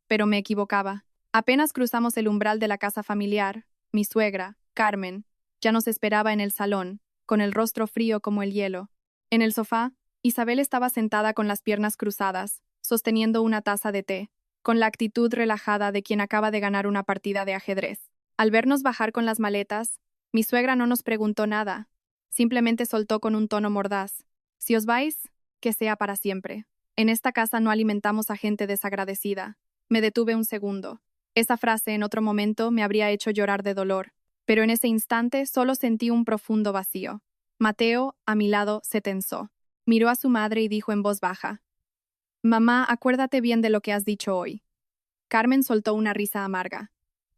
Pero me equivocaba. Apenas cruzamos el umbral de la casa familiar, mi suegra, Carmen, ya nos esperaba en el salón, con el rostro frío como el hielo. En el sofá, Isabel estaba sentada con las piernas cruzadas, sosteniendo una taza de té, con la actitud relajada de quien acaba de ganar una partida de ajedrez. Al vernos bajar con las maletas, mi suegra no nos preguntó nada, simplemente soltó con un tono mordaz: «Si os vais, que sea para siempre. En esta casa no alimentamos a gente desagradecida». Me detuve un segundo. Esa frase en otro momento me habría hecho llorar de dolor, pero en ese instante solo sentí un profundo vacío. Mateo, a mi lado, se tensó. Miró a su madre y dijo en voz baja: «Mamá, acuérdate bien de lo que has dicho hoy». Carmen soltó una risa amarga.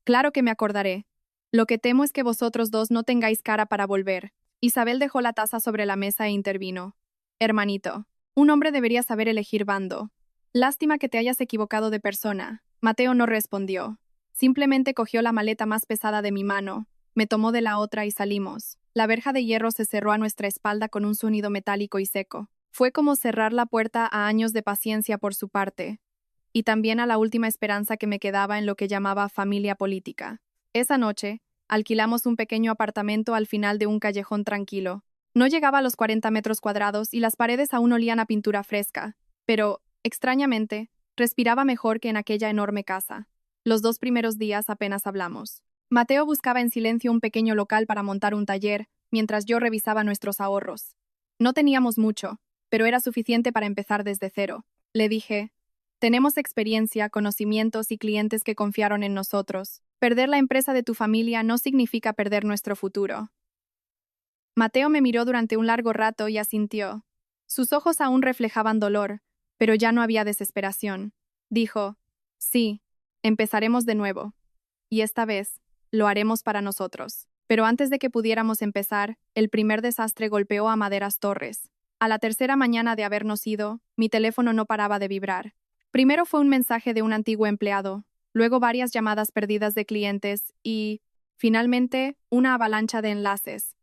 «Claro que me acordaré. Lo que temo es que vosotros dos no tengáis cara para volver». Isabel dejó la taza sobre la mesa e intervino. «Hermanito, un hombre debería saber elegir bando. Lástima que te hayas equivocado de persona». Mateo no respondió. Simplemente cogió la maleta más pesada de mi mano, me tomó de la otra y salimos. La verja de hierro se cerró a nuestra espalda con un sonido metálico y seco. Fue como cerrar la puerta a años de paciencia por su parte, y también a la última esperanza que me quedaba en lo que llamaba familia política. Esa noche, alquilamos un pequeño apartamento al final de un callejón tranquilo. No llegaba a los 40 metros cuadrados y las paredes aún olían a pintura fresca, pero, extrañamente, respiraba mejor que en aquella enorme casa. Los 2 primeros días apenas hablamos. Mateo buscaba en silencio un pequeño local para montar un taller, mientras yo revisaba nuestros ahorros. No teníamos mucho, pero era suficiente para empezar desde cero. Le dije: «Tenemos experiencia, conocimientos y clientes que confiaron en nosotros. Perder la empresa de tu familia no significa perder nuestro futuro». Mateo me miró durante un largo rato y asintió. Sus ojos aún reflejaban dolor, pero ya no había desesperación. Dijo: «Sí, empezaremos de nuevo. Y esta vez, lo haremos para nosotros». Pero antes de que pudiéramos empezar, el primer desastre golpeó a Maderas Torres. A la tercera mañana de habernos ido, mi teléfono no paraba de vibrar. Primero fue un mensaje de un antiguo empleado, luego varias llamadas perdidas de clientes y, finalmente, una avalancha de enlaces.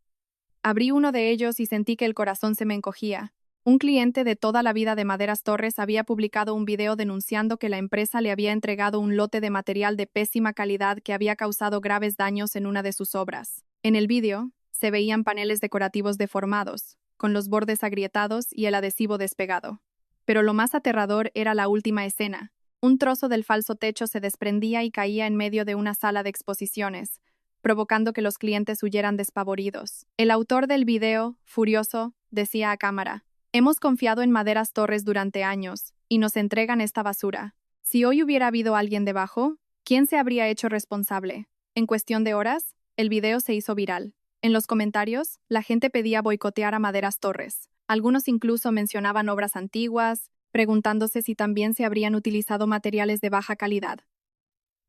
Abrí uno de ellos y sentí que el corazón se me encogía. Un cliente de toda la vida de Maderas Torres había publicado un video denunciando que la empresa le había entregado un lote de material de pésima calidad que había causado graves daños en una de sus obras. En el video, se veían paneles decorativos deformados, con los bordes agrietados y el adhesivo despegado. Pero lo más aterrador era la última escena. Un trozo del falso techo se desprendía y caía en medio de una sala de exposiciones, provocando que los clientes huyeran despavoridos. El autor del video, furioso, decía a cámara: "Hemos confiado en Maderas Torres durante años, y nos entregan esta basura. Si hoy hubiera habido alguien debajo, ¿quién se habría hecho responsable?". En cuestión de horas, el video se hizo viral. En los comentarios, la gente pedía boicotear a Maderas Torres. Algunos incluso mencionaban obras antiguas, preguntándose si también se habrían utilizado materiales de baja calidad.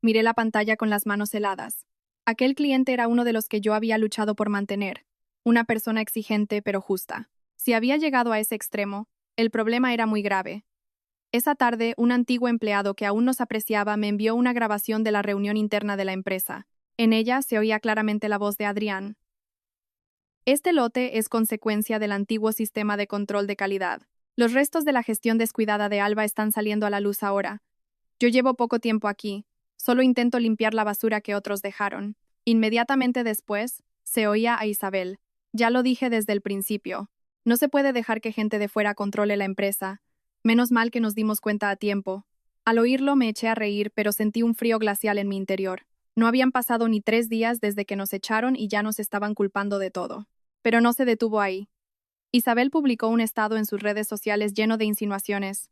Miré la pantalla con las manos heladas. Aquel cliente era uno de los que yo había luchado por mantener, una persona exigente pero justa. Si había llegado a ese extremo, el problema era muy grave. Esa tarde, un antiguo empleado que aún nos apreciaba me envió una grabación de la reunión interna de la empresa. En ella se oía claramente la voz de Adrián. "Este lote es consecuencia del antiguo sistema de control de calidad. Los restos de la gestión descuidada de Alba están saliendo a la luz ahora. Yo llevo poco tiempo aquí. Solo intento limpiar la basura que otros dejaron". Inmediatamente después, se oía a Isabel. "Ya lo dije desde el principio. No se puede dejar que gente de fuera controle la empresa. Menos mal que nos dimos cuenta a tiempo". Al oírlo me eché a reír, pero sentí un frío glacial en mi interior. No habían pasado ni 3 días desde que nos echaron y ya nos estaban culpando de todo. Pero no se detuvo ahí. Isabel publicó un estado en sus redes sociales lleno de insinuaciones.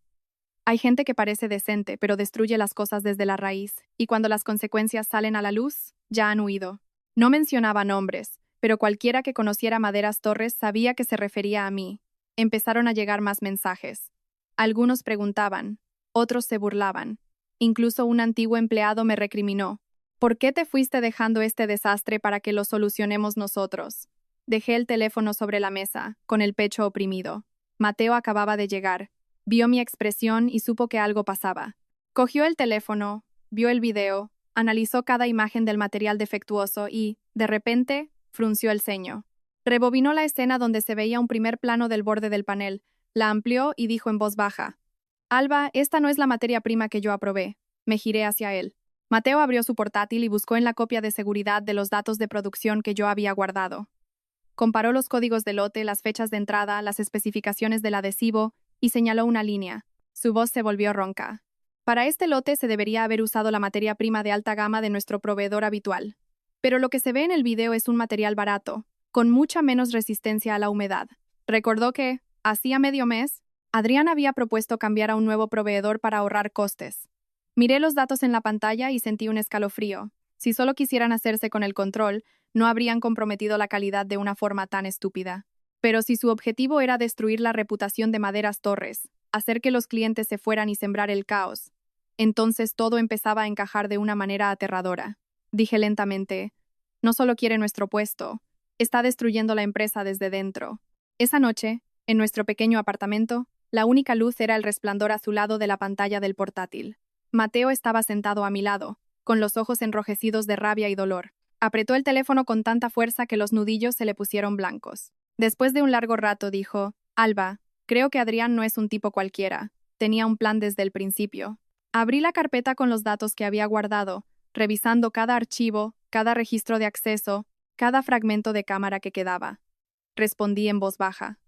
"Hay gente que parece decente, pero destruye las cosas desde la raíz, y cuando las consecuencias salen a la luz, ya han huido". No mencionaba nombres, pero cualquiera que conociera Maderas Torres sabía que se refería a mí. Empezaron a llegar más mensajes. Algunos preguntaban, otros se burlaban. Incluso un antiguo empleado me recriminó: "¿Por qué te fuiste dejando este desastre para que lo solucionemos nosotros?". Dejé el teléfono sobre la mesa, con el pecho oprimido. Mateo acababa de llegar. Vio mi expresión y supo que algo pasaba. Cogió el teléfono, vio el video, analizó cada imagen del material defectuoso y, de repente, frunció el ceño. Rebobinó la escena donde se veía un primer plano del borde del panel, la amplió y dijo en voz baja: "Alba, esta no es la materia prima que yo aprobé". Me giré hacia él. Mateo abrió su portátil y buscó en la copia de seguridad de los datos de producción que yo había guardado. Comparó los códigos de lote, las fechas de entrada, las especificaciones del adhesivo y señaló una línea. Su voz se volvió ronca. "Para este lote se debería haber usado la materia prima de alta gama de nuestro proveedor habitual. Pero lo que se ve en el video es un material barato, con mucha menos resistencia a la humedad". Recordó que, hacía medio mes, Adrián había propuesto cambiar a un nuevo proveedor para ahorrar costes. Miré los datos en la pantalla y sentí un escalofrío. Si solo quisieran hacerse con el control, no habrían comprometido la calidad de una forma tan estúpida. Pero si su objetivo era destruir la reputación de Maderas Torres, hacer que los clientes se fueran y sembrar el caos, entonces todo empezaba a encajar de una manera aterradora. Dije lentamente: "No solo quiere nuestro puesto, está destruyendo la empresa desde dentro". Esa noche, en nuestro pequeño apartamento, la única luz era el resplandor azulado de la pantalla del portátil. Mateo estaba sentado a mi lado, con los ojos enrojecidos de rabia y dolor. Apretó el teléfono con tanta fuerza que los nudillos se le pusieron blancos. Después de un largo rato dijo: "Alba, creo que Adrián no es un tipo cualquiera. Tenía un plan desde el principio". Abrí la carpeta con los datos que había guardado, revisando cada archivo, cada registro de acceso, cada fragmento de cámara que quedaba. Respondí en voz baja: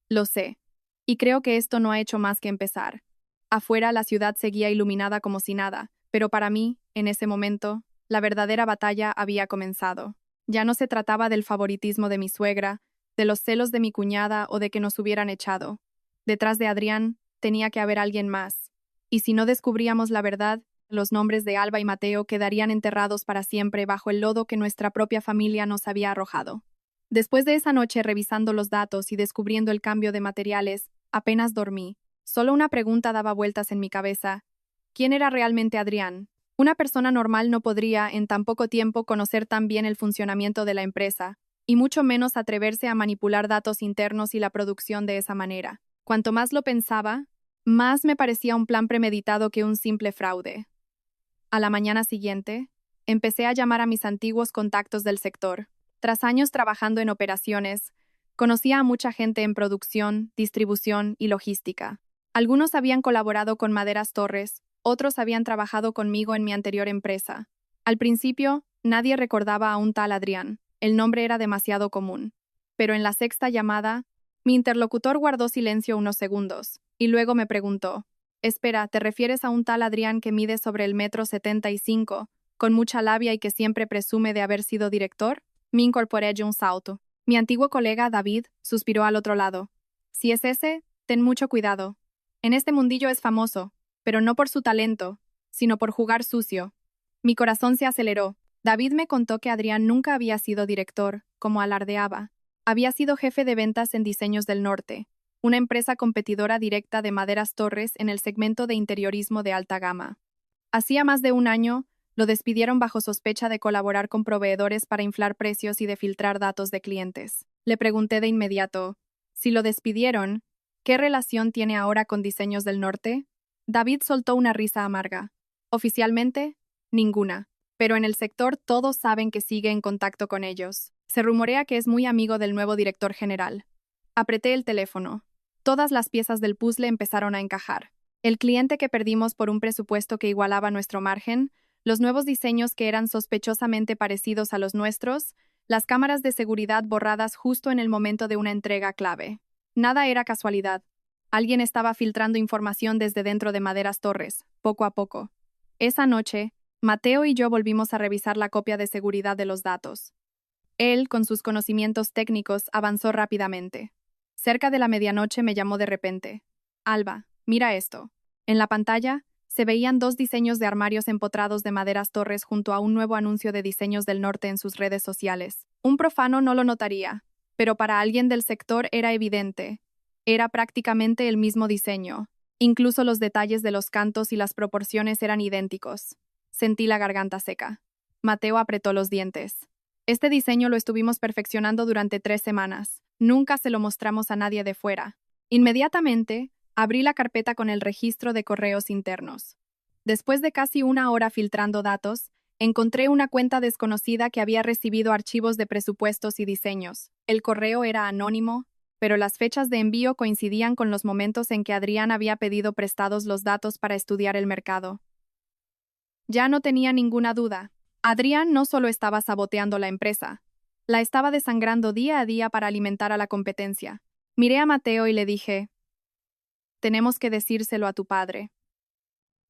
"Lo sé. Y creo que esto no ha hecho más que empezar". Afuera la ciudad seguía iluminada como si nada, pero para mí, en ese momento, la verdadera batalla había comenzado. Ya no se trataba del favoritismo de mi suegra, de los celos de mi cuñada o de que nos hubieran echado. Detrás de Adrián tenía que haber alguien más. Y si no descubríamos la verdad, los nombres de Alba y Mateo quedarían enterrados para siempre bajo el lodo que nuestra propia familia nos había arrojado. Después de esa noche revisando los datos y descubriendo el cambio de materiales, apenas dormí. Solo una pregunta daba vueltas en mi cabeza: ¿quién era realmente Adrián? Una persona normal no podría, en tan poco tiempo, conocer tan bien el funcionamiento de la empresa, y mucho menos atreverse a manipular datos internos y la producción de esa manera. Cuanto más lo pensaba, más me parecía un plan premeditado que un simple fraude. A la mañana siguiente, empecé a llamar a mis antiguos contactos del sector. Tras años trabajando en operaciones, conocía a mucha gente en producción, distribución y logística. Algunos habían colaborado con Maderas Torres, otros habían trabajado conmigo en mi anterior empresa. Al principio, nadie recordaba a un tal Adrián. El nombre era demasiado común. Pero en la sexta llamada, mi interlocutor guardó silencio unos segundos, y luego me preguntó: «Espera, ¿te refieres a un tal Adrián que mide sobre el 1,75 m, con mucha labia y que siempre presume de haber sido director?» Me incorporé de un salto. Mi antiguo colega, David, suspiró al otro lado. «Si es ese, ten mucho cuidado. En este mundillo es famoso, pero no por su talento, sino por jugar sucio». Mi corazón se aceleró. David me contó que Adrián nunca había sido director, como alardeaba. Había sido jefe de ventas en Diseños del Norte, una empresa competidora directa de Maderas Torres en el segmento de interiorismo de alta gama. Hacía más de un año, lo despidieron bajo sospecha de colaborar con proveedores para inflar precios y de filtrar datos de clientes. Le pregunté de inmediato: «Si lo despidieron, ¿qué relación tiene ahora con Diseños del Norte?» David soltó una risa amarga. «Oficialmente, ninguna. Pero en el sector todos saben que sigue en contacto con ellos. Se rumorea que es muy amigo del nuevo director general». Apreté el teléfono. Todas las piezas del puzzle empezaron a encajar. El cliente que perdimos por un presupuesto que igualaba nuestro margen, los nuevos diseños que eran sospechosamente parecidos a los nuestros, las cámaras de seguridad borradas justo en el momento de una entrega clave. Nada era casualidad. Alguien estaba filtrando información desde dentro de Maderas Torres, poco a poco. Esa noche, Mateo y yo volvimos a revisar la copia de seguridad de los datos. Él, con sus conocimientos técnicos, avanzó rápidamente. Cerca de la medianoche me llamó de repente. «Alba, mira esto». En la pantalla se veían 2 diseños de armarios empotrados de Maderas Torres junto a un nuevo anuncio de Diseños del Norte en sus redes sociales. Un profano no lo notaría, pero para alguien del sector era evidente. Era prácticamente el mismo diseño. Incluso los detalles de los cantos y las proporciones eran idénticos. Sentí la garganta seca. Mateo apretó los dientes. «Este diseño lo estuvimos perfeccionando durante 3 semanas. Nunca se lo mostramos a nadie de fuera». Inmediatamente, abrí la carpeta con el registro de correos internos. Después de casi una hora filtrando datos, encontré una cuenta desconocida que había recibido archivos de presupuestos y diseños. El correo era anónimo, pero las fechas de envío coincidían con los momentos en que Adrián había pedido prestados los datos para estudiar el mercado. Ya no tenía ninguna duda. Adrián no solo estaba saboteando la empresa, la estaba desangrando día a día para alimentar a la competencia. Miré a Mateo y le dije: «Tenemos que decírselo a tu padre».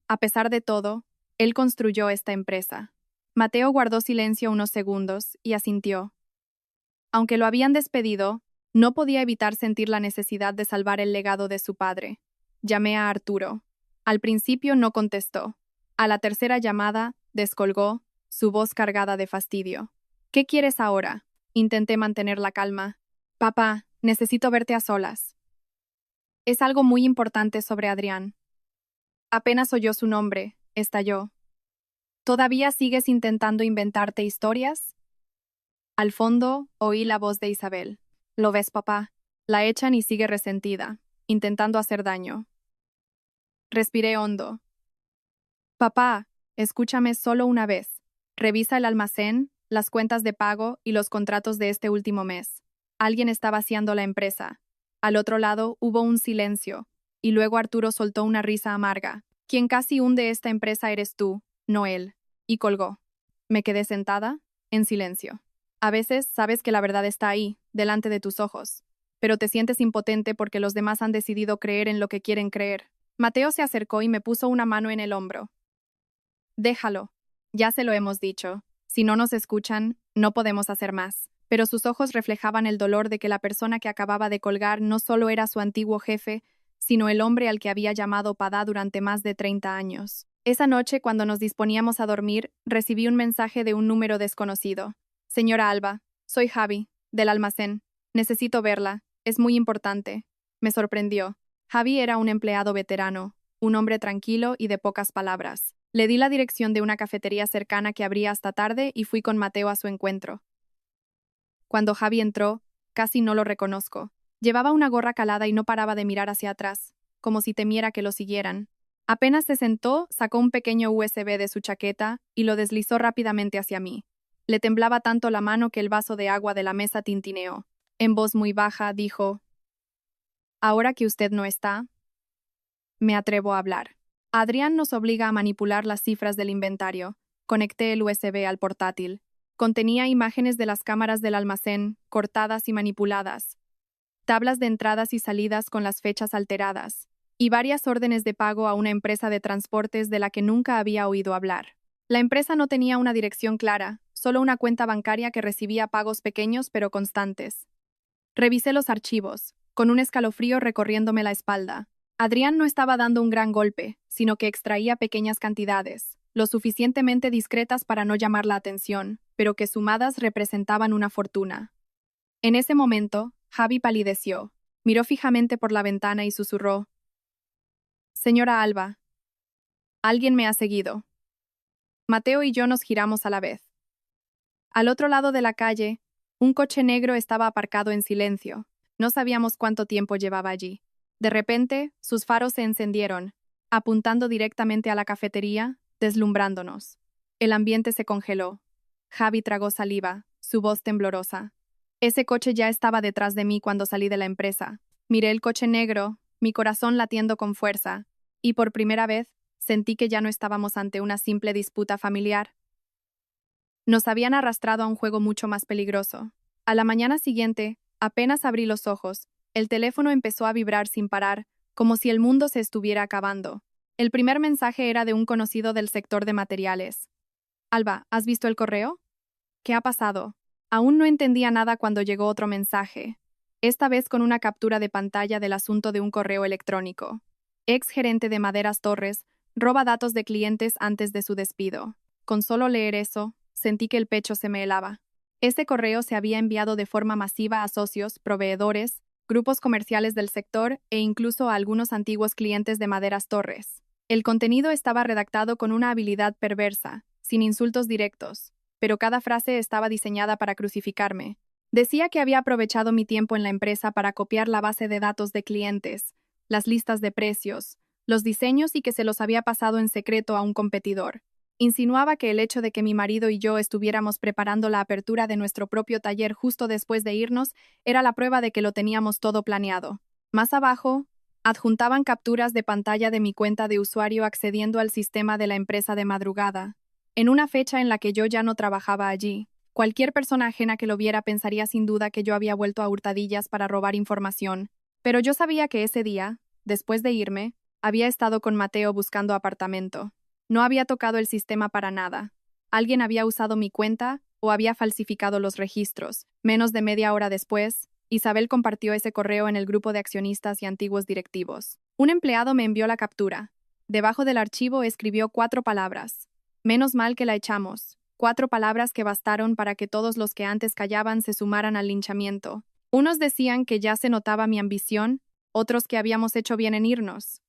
A pesar de todo, él construyó esta empresa. Mateo guardó silencio unos segundos y asintió. Aunque lo habían despedido, no podía evitar sentir la necesidad de salvar el legado de su padre. Llamé a Arturo. Al principio no contestó. A la tercera llamada, descolgó, su voz cargada de fastidio. «¿Qué quieres ahora?». Intenté mantener la calma. «Papá, necesito verte a solas». «Es algo muy importante sobre Adrián». Apenas oyó su nombre, estalló. «¿Todavía sigues intentando inventarte historias?». Al fondo, oí la voz de Isabel. «¿Lo ves, papá? La echan y sigue resentida, intentando hacer daño». Respiré hondo. «Papá, escúchame solo una vez. Revisa el almacén, las cuentas de pago y los contratos de este último mes. Alguien está vaciando la empresa». Al otro lado hubo un silencio, y luego Arturo soltó una risa amarga. «Quien casi hunde esta empresa eres tú, no él». Y colgó. Me quedé sentada, en silencio. A veces sabes que la verdad está ahí, delante de tus ojos, pero te sientes impotente porque los demás han decidido creer en lo que quieren creer. Mateo se acercó y me puso una mano en el hombro. «Déjalo. Ya se lo hemos dicho. Si no nos escuchan, no podemos hacer más». Pero sus ojos reflejaban el dolor de que la persona que acababa de colgar no solo era su antiguo jefe, sino el hombre al que había llamado Padá durante más de 30 años. Esa noche, cuando nos disponíamos a dormir, recibí un mensaje de un número desconocido. «Señora Alba, soy Javi, del almacén. Necesito verla. Es muy importante». Me sorprendió. Javi era un empleado veterano, un hombre tranquilo y de pocas palabras. Le di la dirección de una cafetería cercana que abría hasta tarde y fui con Mateo a su encuentro. Cuando Javi entró, casi no lo reconozco. Llevaba una gorra calada y no paraba de mirar hacia atrás, como si temiera que lo siguieran. Apenas se sentó, sacó un pequeño USB de su chaqueta y lo deslizó rápidamente hacia mí. Le temblaba tanto la mano que el vaso de agua de la mesa tintineó. En voz muy baja, dijo: «Ahora que usted no está, me atrevo a hablar. Adrián nos obliga a manipular las cifras del inventario». Conecté el USB al portátil. Contenía imágenes de las cámaras del almacén, cortadas y manipuladas, tablas de entradas y salidas con las fechas alteradas, y varias órdenes de pago a una empresa de transportes de la que nunca había oído hablar. La empresa no tenía una dirección clara, solo una cuenta bancaria que recibía pagos pequeños pero constantes. Revisé los archivos, con un escalofrío recorriéndome la espalda. Adrián no estaba dando un gran golpe, sino que extraía pequeñas cantidades, lo suficientemente discretas para no llamar la atención, pero que sumadas representaban una fortuna. En ese momento, Javi palideció, miró fijamente por la ventana y susurró: «Señora Alba, alguien me ha seguido». Mateo y yo nos giramos a la vez. Al otro lado de la calle, un coche negro estaba aparcado en silencio. No sabíamos cuánto tiempo llevaba allí. De repente, sus faros se encendieron, apuntando directamente a la cafetería, deslumbrándonos. El ambiente se congeló. Javi tragó saliva, su voz temblorosa. Ese coche ya estaba detrás de mí cuando salí de la empresa. Miré el coche negro, mi corazón latiendo con fuerza, y por primera vez sentí que ya no estábamos ante una simple disputa familiar. Nos habían arrastrado a un juego mucho más peligroso. A la mañana siguiente, apenas abrí los ojos, el teléfono empezó a vibrar sin parar, como si el mundo se estuviera acabando. El primer mensaje era de un conocido del sector de materiales. «Alba, ¿has visto el correo? ¿Qué ha pasado?». Aún no entendía nada cuando llegó otro mensaje, esta vez con una captura de pantalla del asunto de un correo electrónico. Ex gerente de Maderas Torres roba datos de clientes antes de su despido. Con solo leer eso, sentí que el pecho se me helaba. Ese correo se había enviado de forma masiva a socios, proveedores, grupos comerciales del sector e incluso a algunos antiguos clientes de Maderas Torres. El contenido estaba redactado con una habilidad perversa, sin insultos directos, pero cada frase estaba diseñada para crucificarme. Decía que había aprovechado mi tiempo en la empresa para copiar la base de datos de clientes, las listas de precios, los diseños y que se los había pasado en secreto a un competidor. Insinuaba que el hecho de que mi marido y yo estuviéramos preparando la apertura de nuestro propio taller justo después de irnos era la prueba de que lo teníamos todo planeado. Más abajo, adjuntaban capturas de pantalla de mi cuenta de usuario accediendo al sistema de la empresa de madrugada, en una fecha en la que yo ya no trabajaba allí. Cualquier persona ajena que lo viera pensaría sin duda que yo había vuelto a hurtadillas para robar información, pero yo sabía que ese día, después de irme, había estado con Mateo buscando apartamento. No había tocado el sistema para nada. Alguien había usado mi cuenta o había falsificado los registros. Menos de media hora después, Isabel compartió ese correo en el grupo de accionistas y antiguos directivos. Un empleado me envió la captura. Debajo del archivo escribió 4 palabras. «Menos mal que la echamos». 4 palabras que bastaron para que todos los que antes callaban se sumaran al linchamiento. Unos decían que ya se notaba mi ambición, otros que habíamos hecho bien en irnos.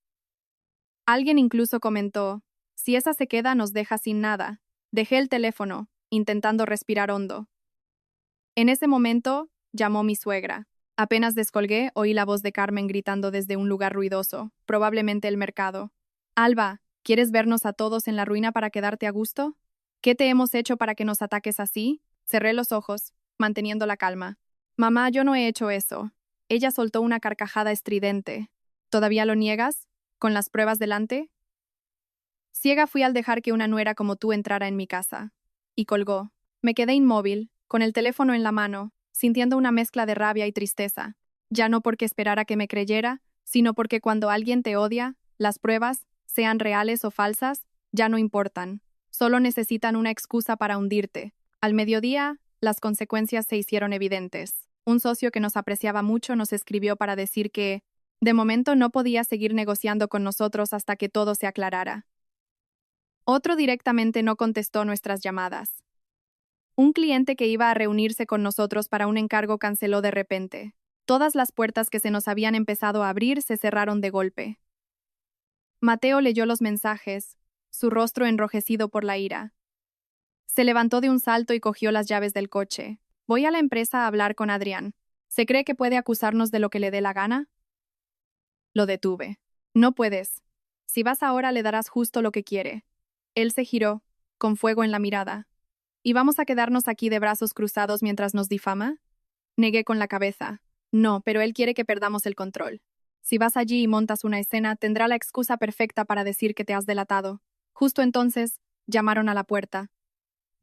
Alguien incluso comentó: «Si esa se queda nos deja sin nada». Dejé el teléfono, intentando respirar hondo. En ese momento, llamó mi suegra. Apenas descolgué, oí la voz de Carmen gritando desde un lugar ruidoso, probablemente el mercado. «Alba, ¿quieres vernos a todos en la ruina para quedarte a gusto? ¿Qué te hemos hecho para que nos ataques así?». Cerré los ojos, manteniendo la calma. «Mamá, yo no he hecho eso». Ella soltó una carcajada estridente. «¿Todavía lo niegas? ¿Con las pruebas delante?». Ciega fui al dejar que una nuera como tú entrara en mi casa. Y colgó. Me quedé inmóvil, con el teléfono en la mano, sintiendo una mezcla de rabia y tristeza. Ya no porque esperara que me creyera, sino porque cuando alguien te odia, las pruebas, sean reales o falsas, ya no importan. Solo necesitan una excusa para hundirte. Al mediodía, las consecuencias se hicieron evidentes. Un socio que nos apreciaba mucho nos escribió para decir que, de momento, no podía seguir negociando con nosotros hasta que todo se aclarara. Otro directamente no contestó nuestras llamadas. Un cliente que iba a reunirse con nosotros para un encargo canceló de repente. Todas las puertas que se nos habían empezado a abrir se cerraron de golpe. Mateo leyó los mensajes, su rostro enrojecido por la ira. Se levantó de un salto y cogió las llaves del coche. Voy a la empresa a hablar con Adrián. ¿Se cree que puede acusarnos de lo que le dé la gana? Lo detuve. No puedes. Si vas ahora le darás justo lo que quiere. Él se giró, con fuego en la mirada. ¿Y vamos a quedarnos aquí de brazos cruzados mientras nos difama? Negué con la cabeza. No, pero él quiere que perdamos el control. Si vas allí y montas una escena, tendrá la excusa perfecta para decir que te has delatado. Justo entonces, llamaron a la puerta.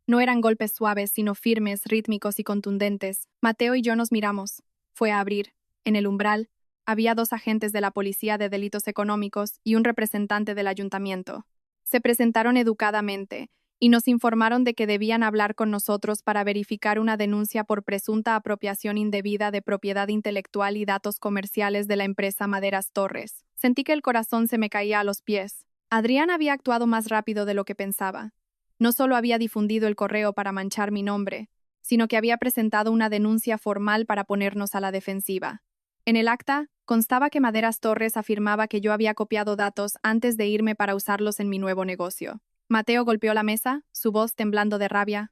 No eran golpes suaves, sino firmes, rítmicos y contundentes. Mateo y yo nos miramos. Fue a abrir. En el umbral, había 2 agentes de la Policía de Delitos Económicos y un representante del ayuntamiento. Se presentaron educadamente y nos informaron de que debían hablar con nosotros para verificar una denuncia por presunta apropiación indebida de propiedad intelectual y datos comerciales de la empresa Maderas Torres. Sentí que el corazón se me caía a los pies. Adrián había actuado más rápido de lo que pensaba. No solo había difundido el correo para manchar mi nombre, sino que había presentado una denuncia formal para ponernos a la defensiva. En el acta, constaba que Maderas Torres afirmaba que yo había copiado datos antes de irme para usarlos en mi nuevo negocio. Mateo golpeó la mesa, su voz temblando de rabia.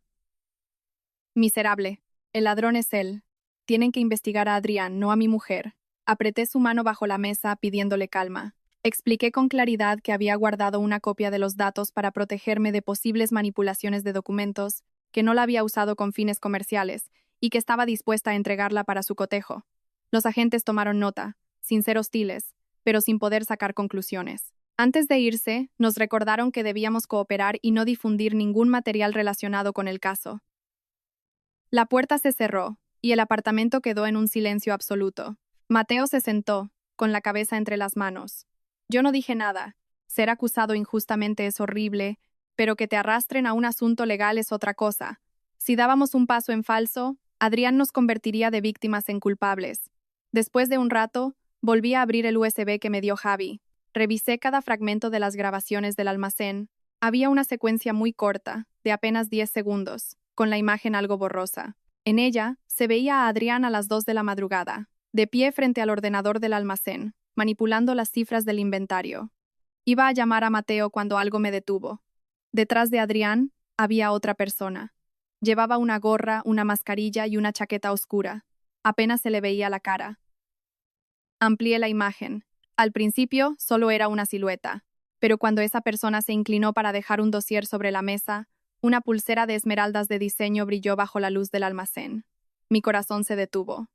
Miserable. El ladrón es él. Tienen que investigar a Adrián, no a mi mujer. Apreté su mano bajo la mesa, pidiéndole calma. Expliqué con claridad que había guardado una copia de los datos para protegerme de posibles manipulaciones de documentos, que no la había usado con fines comerciales, y que estaba dispuesta a entregarla para su cotejo. Los agentes tomaron nota, sin ser hostiles, pero sin poder sacar conclusiones. Antes de irse, nos recordaron que debíamos cooperar y no difundir ningún material relacionado con el caso. La puerta se cerró, y el apartamento quedó en un silencio absoluto. Mateo se sentó, con la cabeza entre las manos. Yo no dije nada. Ser acusado injustamente es horrible, pero que te arrastren a un asunto legal es otra cosa. Si dábamos un paso en falso, Adrián nos convertiría de víctimas en culpables. Después de un rato, volví a abrir el USB que me dio Javi. Revisé cada fragmento de las grabaciones del almacén. Había una secuencia muy corta, de apenas 10 segundos, con la imagen algo borrosa. En ella, se veía a Adrián a las 2 de la madrugada, de pie frente al ordenador del almacén, manipulando las cifras del inventario. Iba a llamar a Mateo cuando algo me detuvo. Detrás de Adrián, había otra persona. Llevaba una gorra, una mascarilla y una chaqueta oscura. Apenas se le veía la cara. Amplié la imagen. Al principio, solo era una silueta, pero cuando esa persona se inclinó para dejar un dossier sobre la mesa, una pulsera de esmeraldas de diseño brilló bajo la luz del almacén. Mi corazón se detuvo.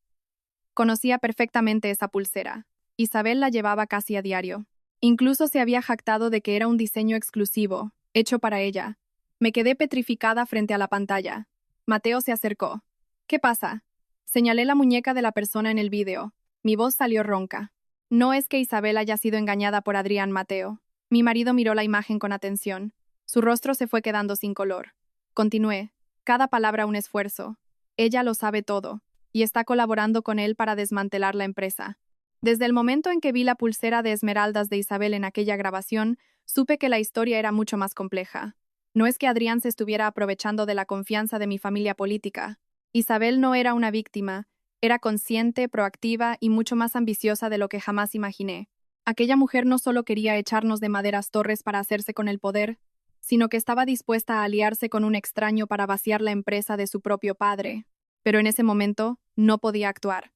Conocía perfectamente esa pulsera. Isabel la llevaba casi a diario. Incluso se había jactado de que era un diseño exclusivo, hecho para ella. Me quedé petrificada frente a la pantalla. Mateo se acercó. ¿Qué pasa? Señalé la muñeca de la persona en el vídeo. Mi voz salió ronca. No es que Isabel haya sido engañada por Adrián, Mateo. Mi marido miró la imagen con atención. Su rostro se fue quedando sin color. Continué. Cada palabra un esfuerzo. Ella lo sabe todo, y está colaborando con él para desmantelar la empresa. Desde el momento en que vi la pulsera de esmeraldas de Isabel en aquella grabación, supe que la historia era mucho más compleja. No es que Adrián se estuviera aprovechando de la confianza de mi familia política. Isabel no era una víctima, era consciente, proactiva y mucho más ambiciosa de lo que jamás imaginé. Aquella mujer no solo quería echarnos de Maderas Torres para hacerse con el poder, sino que estaba dispuesta a aliarse con un extraño para vaciar la empresa de su propio padre. Pero en ese momento, no podía actuar.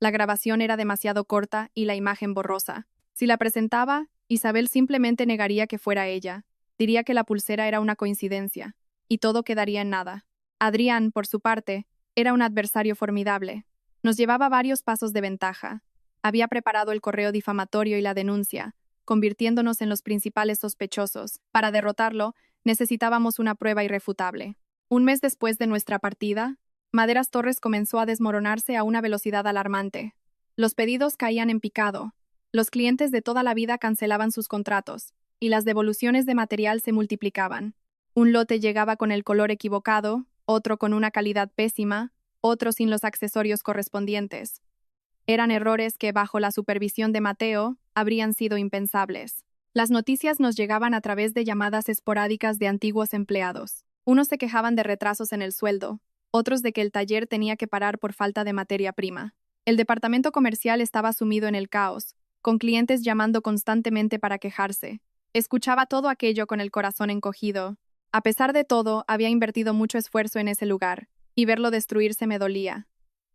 La grabación era demasiado corta y la imagen borrosa. Si la presentaba, Isabel simplemente negaría que fuera ella. Diría que la pulsera era una coincidencia, y todo quedaría en nada. Adrián, por su parte, era un adversario formidable. Nos llevaba varios pasos de ventaja. Había preparado el correo difamatorio y la denuncia, convirtiéndonos en los principales sospechosos. Para derrotarlo, necesitábamos una prueba irrefutable. Un mes después de nuestra partida, Maderas Torres comenzó a desmoronarse a una velocidad alarmante. Los pedidos caían en picado. Los clientes de toda la vida cancelaban sus contratos, y las devoluciones de material se multiplicaban. Un lote llegaba con el color equivocado, otro con una calidad pésima, otro sin los accesorios correspondientes. Eran errores que, bajo la supervisión de Mateo, habrían sido impensables. Las noticias nos llegaban a través de llamadas esporádicas de antiguos empleados. Unos se quejaban de retrasos en el sueldo, otros de que el taller tenía que parar por falta de materia prima. El departamento comercial estaba sumido en el caos, con clientes llamando constantemente para quejarse. Escuchaba todo aquello con el corazón encogido. A pesar de todo, había invertido mucho esfuerzo en ese lugar, y verlo destruirse me dolía.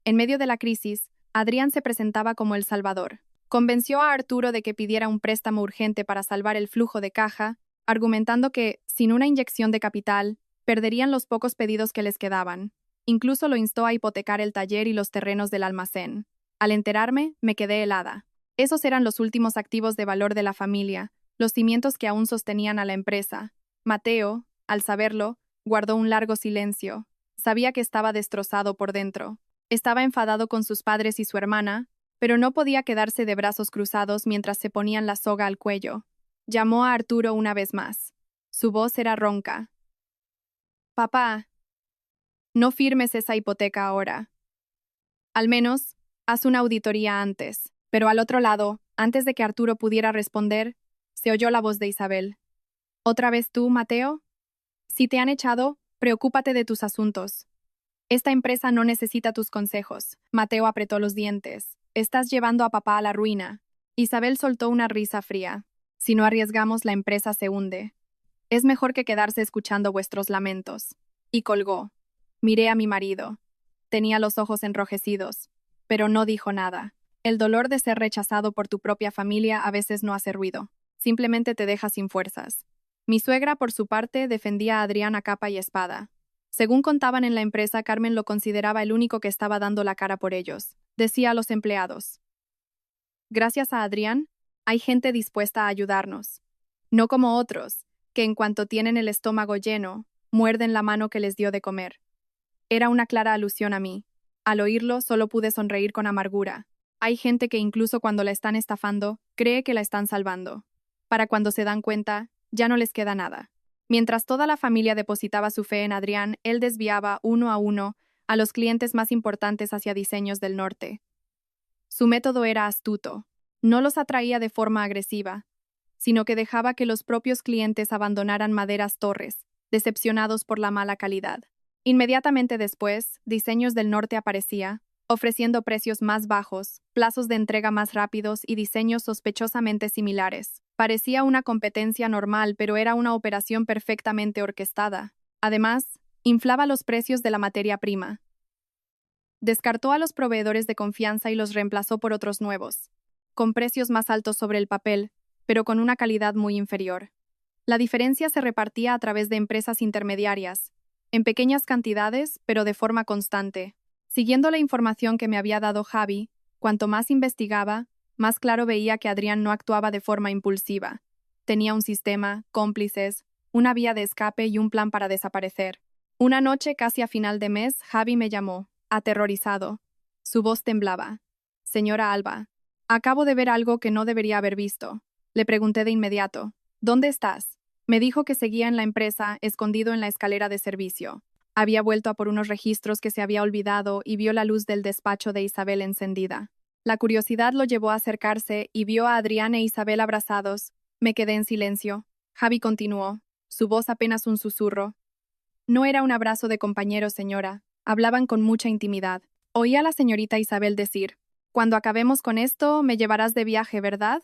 En medio de la crisis, Adrián se presentaba como el salvador. Convenció a Arturo de que pidiera un préstamo urgente para salvar el flujo de caja, argumentando que, sin una inyección de capital, perderían los pocos pedidos que les quedaban. Incluso lo instó a hipotecar el taller y los terrenos del almacén. Al enterarme, me quedé helada. Esos eran los últimos activos de valor de la familia, los cimientos que aún sostenían a la empresa. Mateo, al saberlo, guardó un largo silencio. Sabía que estaba destrozado por dentro. Estaba enfadado con sus padres y su hermana, pero no podía quedarse de brazos cruzados mientras se ponían la soga al cuello. Llamó a Arturo una vez más. Su voz era ronca. «Papá, no firmes esa hipoteca ahora. Al menos, haz una auditoría antes». Pero al otro lado, antes de que Arturo pudiera responder, se oyó la voz de Isabel. «¿Otra vez tú, Mateo? Si te han echado, preocúpate de tus asuntos. Esta empresa no necesita tus consejos». Mateo apretó los dientes. «Estás llevando a papá a la ruina». Isabel soltó una risa fría. «Si no arriesgamos, la empresa se hunde. Es mejor que quedarse escuchando vuestros lamentos». Y colgó. Miré a mi marido. Tenía los ojos enrojecidos, pero no dijo nada. El dolor de ser rechazado por tu propia familia a veces no hace ruido. Simplemente te deja sin fuerzas. Mi suegra, por su parte, defendía a Adrián a capa y espada. Según contaban en la empresa, Carmen lo consideraba el único que estaba dando la cara por ellos. Decía a los empleados: «Gracias a Adrián, hay gente dispuesta a ayudarnos. No como otros, que en cuanto tienen el estómago lleno, muerden la mano que les dio de comer». Era una clara alusión a mí. Al oírlo, solo pude sonreír con amargura. Hay gente que incluso cuando la están estafando, cree que la están salvando. Para cuando se dan cuenta, ya no les queda nada. Mientras toda la familia depositaba su fe en Adrián, él desviaba, uno a los clientes más importantes hacia Diseños del Norte. Su método era astuto. No los atraía de forma agresiva, sino que dejaba que los propios clientes abandonaran Maderas Torres, decepcionados por la mala calidad. Inmediatamente después, Diseños del Norte aparecía, ofreciendo precios más bajos, plazos de entrega más rápidos y diseños sospechosamente similares. Parecía una competencia normal, pero era una operación perfectamente orquestada. Además, inflaba los precios de la materia prima. Descartó a los proveedores de confianza y los reemplazó por otros nuevos, con precios más altos sobre el papel, pero con una calidad muy inferior. La diferencia se repartía a través de empresas intermediarias, en pequeñas cantidades, pero de forma constante. Siguiendo la información que me había dado Javi, cuanto más investigaba, más claro veía que Adrián no actuaba de forma impulsiva. Tenía un sistema, cómplices, una vía de escape y un plan para desaparecer. Una noche, casi a final de mes, Javi me llamó, aterrorizado. Su voz temblaba. «Señora Alba, acabo de ver algo que no debería haber visto». Le pregunté de inmediato: «¿Dónde estás?». Me dijo que seguía en la empresa, escondido en la escalera de servicio. Había vuelto a por unos registros que se había olvidado y vio la luz del despacho de Isabel encendida. La curiosidad lo llevó a acercarse y vio a Adrián e Isabel abrazados. Me quedé en silencio. Javi continuó, su voz apenas un susurro. «No era un abrazo de compañero, señora. Hablaban con mucha intimidad. Oí a la señorita Isabel decir: «Cuando acabemos con esto, me llevarás de viaje, ¿verdad?».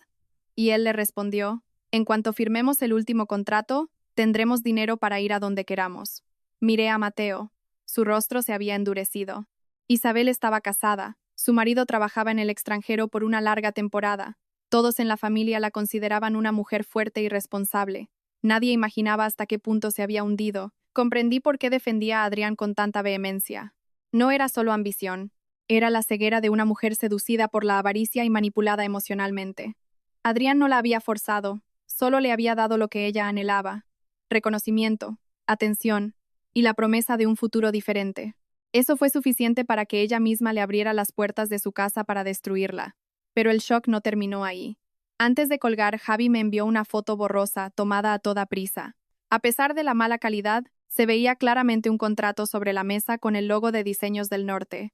Y él le respondió: «En cuanto firmemos el último contrato, tendremos dinero para ir a donde queramos». Miré a Mateo. Su rostro se había endurecido. Isabel estaba casada. Su marido trabajaba en el extranjero por una larga temporada. Todos en la familia la consideraban una mujer fuerte y responsable. Nadie imaginaba hasta qué punto se había hundido. Comprendí por qué defendía a Adrián con tanta vehemencia. No era solo ambición. Era la ceguera de una mujer seducida por la avaricia y manipulada emocionalmente. Adrián no la había forzado. Solo le había dado lo que ella anhelaba: reconocimiento, atención y la promesa de un futuro diferente. Eso fue suficiente para que ella misma le abriera las puertas de su casa para destruirla. Pero el shock no terminó ahí. Antes de colgar, Javi me envió una foto borrosa, tomada a toda prisa. A pesar de la mala calidad, se veía claramente un contrato sobre la mesa con el logo de Diseños del Norte.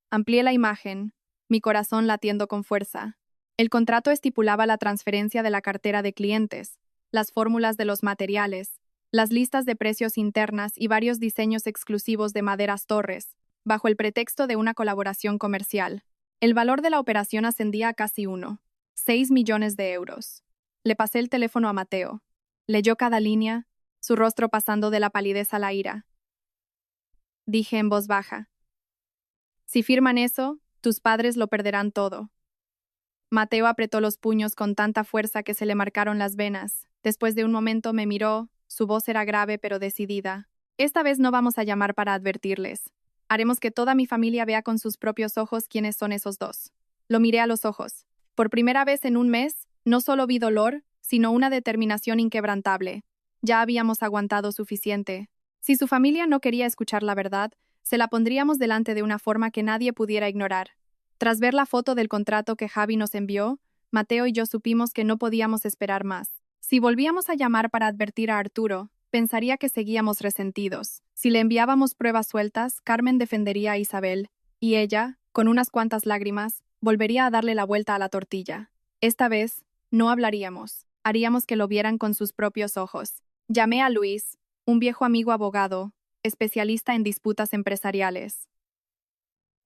Amplié la imagen, mi corazón latiendo con fuerza. El contrato estipulaba la transferencia de la cartera de clientes, las fórmulas de los materiales, las listas de precios internas y varios diseños exclusivos de Maderas Torres, bajo el pretexto de una colaboración comercial. El valor de la operación ascendía a casi 6 millones de euros. Le pasé el teléfono a Mateo. Leyó cada línea, su rostro pasando de la palidez a la ira. dije en voz baja. Si firman eso, tus padres lo perderán todo. Mateo apretó los puños con tanta fuerza que se le marcaron las venas. Después de un momento me miró, su voz era grave pero decidida. Esta vez no vamos a llamar para advertirles. Haremos que toda mi familia vea con sus propios ojos quiénes son esos dos. Lo miré a los ojos. Por primera vez en un mes, no solo vi dolor, sino una determinación inquebrantable. Ya habíamos aguantado suficiente. Si su familia no quería escuchar la verdad, se la pondríamos delante de una forma que nadie pudiera ignorar. Tras ver la foto del contrato que Javi nos envió, Mateo y yo supimos que no podíamos esperar más. Si volvíamos a llamar para advertir a Arturo, pensaría que seguíamos resentidos. Si le enviábamos pruebas sueltas, Carmen defendería a Isabel, y ella, con unas cuantas lágrimas, volvería a darle la vuelta a la tortilla. Esta vez, no hablaríamos. Haríamos que lo vieran con sus propios ojos. Llamé a Luis, un viejo amigo abogado, especialista en disputas empresariales.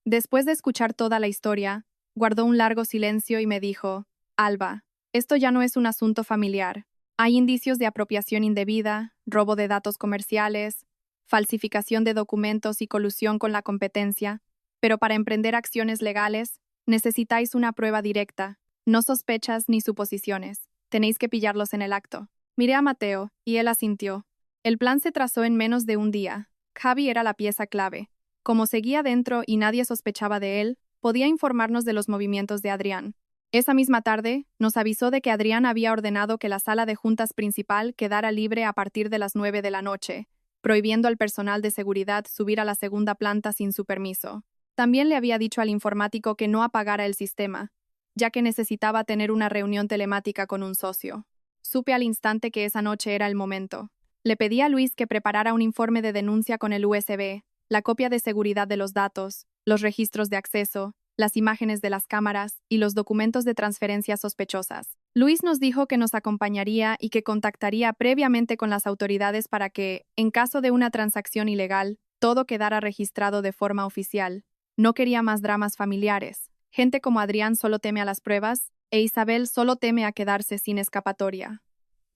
Después de escuchar toda la historia, guardó un largo silencio y me dijo, Alba, esto ya no es un asunto familiar. Hay indicios de apropiación indebida, robo de datos comerciales, falsificación de documentos y colusión con la competencia, pero para emprender acciones legales, necesitáis una prueba directa, no sospechas ni suposiciones. Tenéis que pillarlos en el acto. Miré a Mateo, y él asintió. El plan se trazó en menos de un día. Javi era la pieza clave. Como seguía dentro y nadie sospechaba de él, podía informarnos de los movimientos de Adrián. Esa misma tarde, nos avisó de que Adrián había ordenado que la sala de juntas principal quedara libre a partir de las 9 de la noche, prohibiendo al personal de seguridad subir a la segunda planta sin su permiso. También le había dicho al informático que no apagara el sistema, ya que necesitaba tener una reunión telemática con un socio. Supe al instante que esa noche era el momento. Le pedí a Luis que preparara un informe de denuncia con el USB, la copia de seguridad de los datos, los registros de acceso, las imágenes de las cámaras y los documentos de transferencias sospechosas. Luis nos dijo que nos acompañaría y que contactaría previamente con las autoridades para que, en caso de una transacción ilegal, todo quedara registrado de forma oficial. No quería más dramas familiares. Gente como Adrián solo teme a las pruebas, e Isabel solo teme a quedarse sin escapatoria.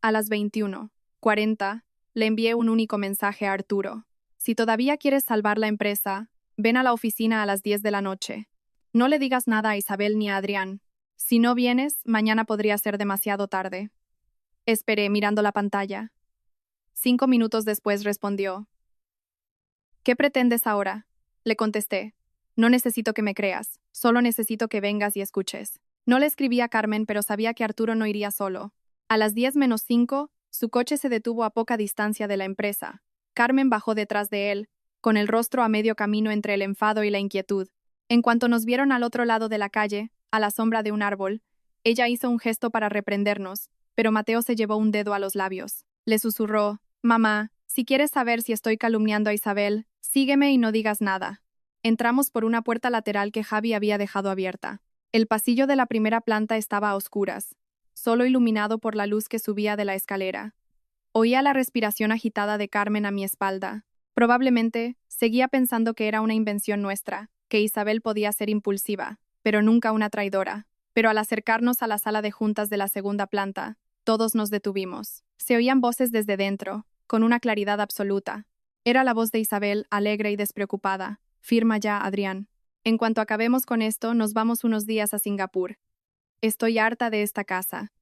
A las 21:40, le envié un único mensaje a Arturo. Si todavía quieres salvar la empresa, ven a la oficina a las 10 de la noche. No le digas nada a Isabel ni a Adrián. Si no vienes, mañana podría ser demasiado tarde. Esperé mirando la pantalla. 5 minutos después respondió. ¿Qué pretendes ahora? Le contesté. No necesito que me creas, solo necesito que vengas y escuches. No le escribí a Carmen, pero sabía que Arturo no iría solo. A las 10:05, su coche se detuvo a poca distancia de la empresa. Carmen bajó detrás de él, con el rostro a medio camino entre el enfado y la inquietud. En cuanto nos vieron al otro lado de la calle, a la sombra de un árbol, ella hizo un gesto para reprendernos, pero Mateo se llevó un dedo a los labios. Le susurró, «Mamá, si quieres saber si estoy calumniando a Isabel, sígueme y no digas nada». Entramos por una puerta lateral que Javi había dejado abierta. El pasillo de la primera planta estaba a oscuras, solo iluminado por la luz que subía de la escalera. Oía la respiración agitada de Carmen a mi espalda. Probablemente, seguía pensando que era una invención nuestra, que Isabel podía ser impulsiva, pero nunca una traidora. Pero al acercarnos a la sala de juntas de la segunda planta, todos nos detuvimos. Se oían voces desde dentro, con una claridad absoluta. Era la voz de Isabel, alegre y despreocupada. «Firma ya, Adrián. En cuanto acabemos con esto, nos vamos unos días a Singapur. Estoy harta de esta casa».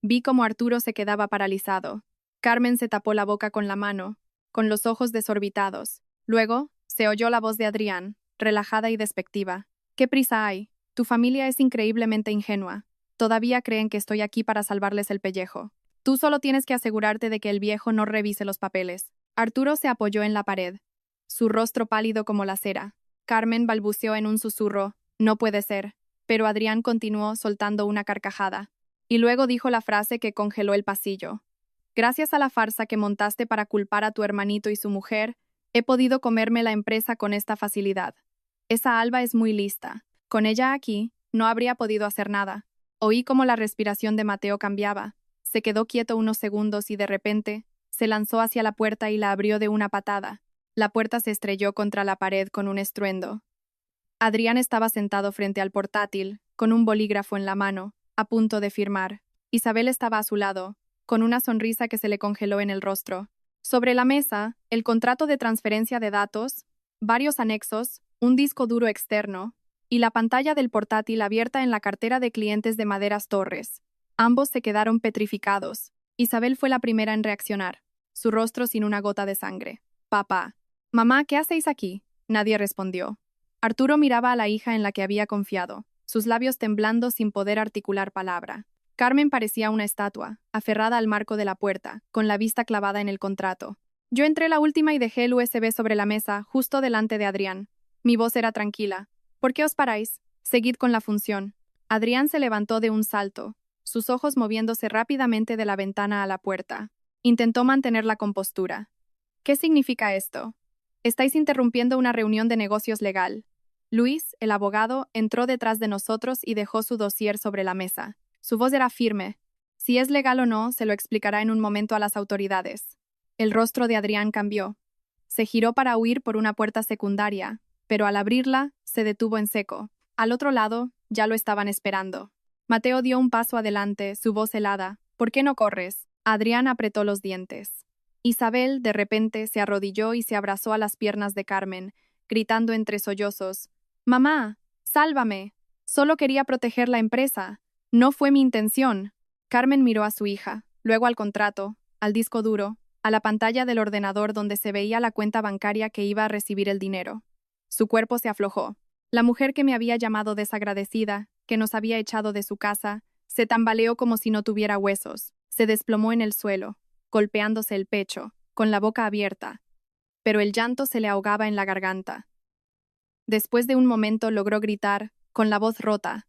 Vi cómo Arturo se quedaba paralizado. Carmen se tapó la boca con la mano, con los ojos desorbitados. Luego, se oyó la voz de Adrián, relajada y despectiva. «¿Qué prisa hay? Tu familia es increíblemente ingenua. Todavía creen que estoy aquí para salvarles el pellejo. Tú solo tienes que asegurarte de que el viejo no revise los papeles». Arturo se apoyó en la pared, su rostro pálido como la cera. Carmen balbuceó en un susurro, «No puede ser», pero Adrián continuó soltando una carcajada. Y luego dijo la frase que congeló el pasillo. «Gracias a la farsa que montaste para culpar a tu hermanito y su mujer, he podido comerme la empresa con esta facilidad. Esa Alba es muy lista. Con ella aquí, no habría podido hacer nada». Oí cómo la respiración de Mateo cambiaba. Se quedó quieto unos segundos y de repente, se lanzó hacia la puerta y la abrió de una patada. La puerta se estrelló contra la pared con un estruendo. Adrián estaba sentado frente al portátil, con un bolígrafo en la mano, a punto de firmar. Isabel estaba a su lado, con una sonrisa que se le congeló en el rostro. Sobre la mesa, el contrato de transferencia de datos, varios anexos, un disco duro externo y la pantalla del portátil abierta en la cartera de clientes de Maderas Torres. Ambos se quedaron petrificados. Isabel fue la primera en reaccionar, su rostro sin una gota de sangre. Papá. Mamá, ¿qué hacéis aquí? Nadie respondió. Arturo miraba a la hija en la que había confiado, sus labios temblando sin poder articular palabra. Carmen parecía una estatua, aferrada al marco de la puerta, con la vista clavada en el contrato. Yo entré la última y dejé el USB sobre la mesa, justo delante de Adrián. Mi voz era tranquila. ¿Por qué os paráis? Seguid con la función. Adrián se levantó de un salto, sus ojos moviéndose rápidamente de la ventana a la puerta. Intentó mantener la compostura. ¿Qué significa esto? Estáis interrumpiendo una reunión de negocios legal. Luis, el abogado, entró detrás de nosotros y dejó su dossier sobre la mesa. Su voz era firme. Si es legal o no, se lo explicará en un momento a las autoridades. El rostro de Adrián cambió. Se giró para huir por una puerta secundaria, pero al abrirla, se detuvo en seco. Al otro lado, ya lo estaban esperando. Mateo dio un paso adelante, su voz helada. ¿Por qué no corres? Adrián apretó los dientes. Isabel, de repente, se arrodilló y se abrazó a las piernas de Carmen, gritando entre sollozos. «Mamá, sálvame. Solo quería proteger la empresa. No fue mi intención». Carmen miró a su hija, luego al contrato, al disco duro, a la pantalla del ordenador donde se veía la cuenta bancaria que iba a recibir el dinero. Su cuerpo se aflojó. La mujer que me había llamado desagradecida, que nos había echado de su casa, se tambaleó como si no tuviera huesos, se desplomó en el suelo, golpeándose el pecho, con la boca abierta, pero el llanto se le ahogaba en la garganta. Después de un momento logró gritar, con la voz rota.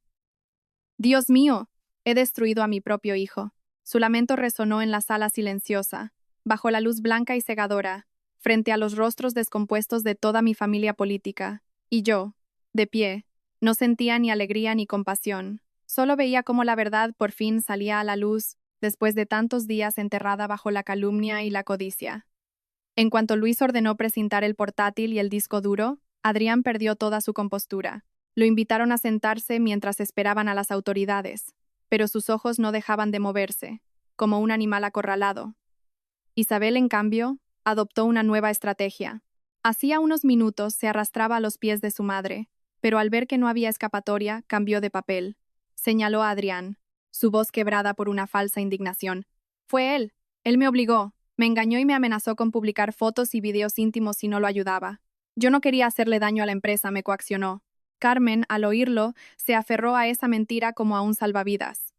«Dios mío, he destruido a mi propio hijo». Su lamento resonó en la sala silenciosa, bajo la luz blanca y cegadora, frente a los rostros descompuestos de toda mi familia política, y yo, de pie, no sentía ni alegría ni compasión, solo veía cómo la verdad por fin salía a la luz después de tantos días enterrada bajo la calumnia y la codicia. En cuanto Luis ordenó presentar el portátil y el disco duro, Adrián perdió toda su compostura. Lo invitaron a sentarse mientras esperaban a las autoridades, pero sus ojos no dejaban de moverse, como un animal acorralado. Isabel, en cambio, adoptó una nueva estrategia. Hacía unos minutos se arrastraba a los pies de su madre, pero al ver que no había escapatoria, cambió de papel. Señaló a Adrián, su voz quebrada por una falsa indignación. «Fue él. Él me obligó, me engañó y me amenazó con publicar fotos y videos íntimos si no lo ayudaba. Yo no quería hacerle daño a la empresa, me coaccionó». Carmen, al oírlo, se aferró a esa mentira como a un salvavidas.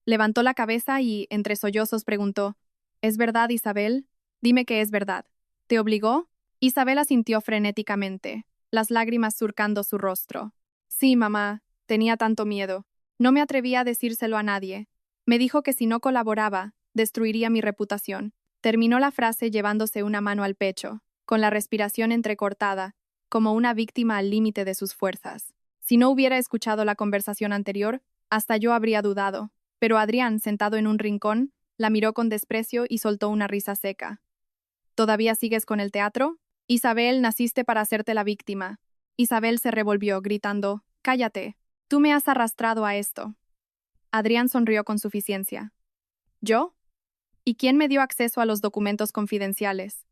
Levantó la cabeza y, entre sollozos, preguntó, «¿Es verdad, Isabel? Dime que es verdad. ¿Te obligó?» Isabel asintió frenéticamente, las lágrimas surcando su rostro. «Sí, mamá, tenía tanto miedo. No me atrevía a decírselo a nadie. Me dijo que si no colaboraba, destruiría mi reputación». Terminó la frase llevándose una mano al pecho, con la respiración entrecortada, como una víctima al límite de sus fuerzas. Si no hubiera escuchado la conversación anterior, hasta yo habría dudado, pero Adrián, sentado en un rincón, la miró con desprecio y soltó una risa seca. «¿Todavía sigues con el teatro? Isabel, naciste para hacerte la víctima». Isabel se revolvió, gritando, «Cállate, tú me has arrastrado a esto». Adrián sonrió con suficiencia. «¿Yo? ¿Y quién me dio acceso a los documentos confidenciales?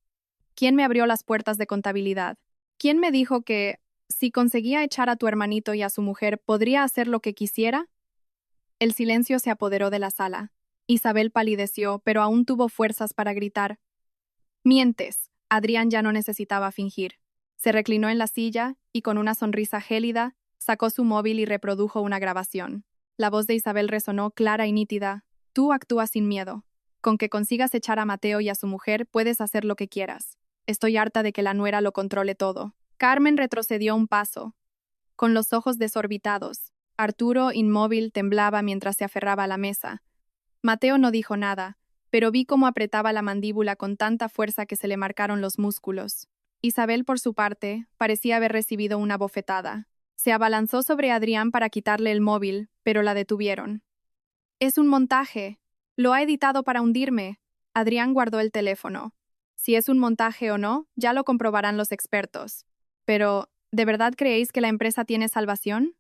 ¿Quién me abrió las puertas de contabilidad? ¿Quién me dijo que, si conseguía echar a tu hermanito y a su mujer, podría hacer lo que quisiera?» El silencio se apoderó de la sala. Isabel palideció, pero aún tuvo fuerzas para gritar. «Mientes». Adrián ya no necesitaba fingir. Se reclinó en la silla y, con una sonrisa gélida, sacó su móvil y reprodujo una grabación. La voz de Isabel resonó clara y nítida. «Tú actúas sin miedo. Con que consigas echar a Mateo y a su mujer, puedes hacer lo que quieras. Estoy harta de que la nuera lo controle todo». Carmen retrocedió un paso, con los ojos desorbitados. Arturo, inmóvil, temblaba mientras se aferraba a la mesa. Mateo no dijo nada, pero vi cómo apretaba la mandíbula con tanta fuerza que se le marcaron los músculos. Isabel, por su parte, parecía haber recibido una bofetada. Se abalanzó sobre Adrián para quitarle el móvil, pero la detuvieron. «Es un montaje. Lo ha editado para hundirme». Adrián guardó el teléfono. «Si es un montaje o no, ya lo comprobarán los expertos. Pero, ¿de verdad creéis que la empresa tiene salvación?».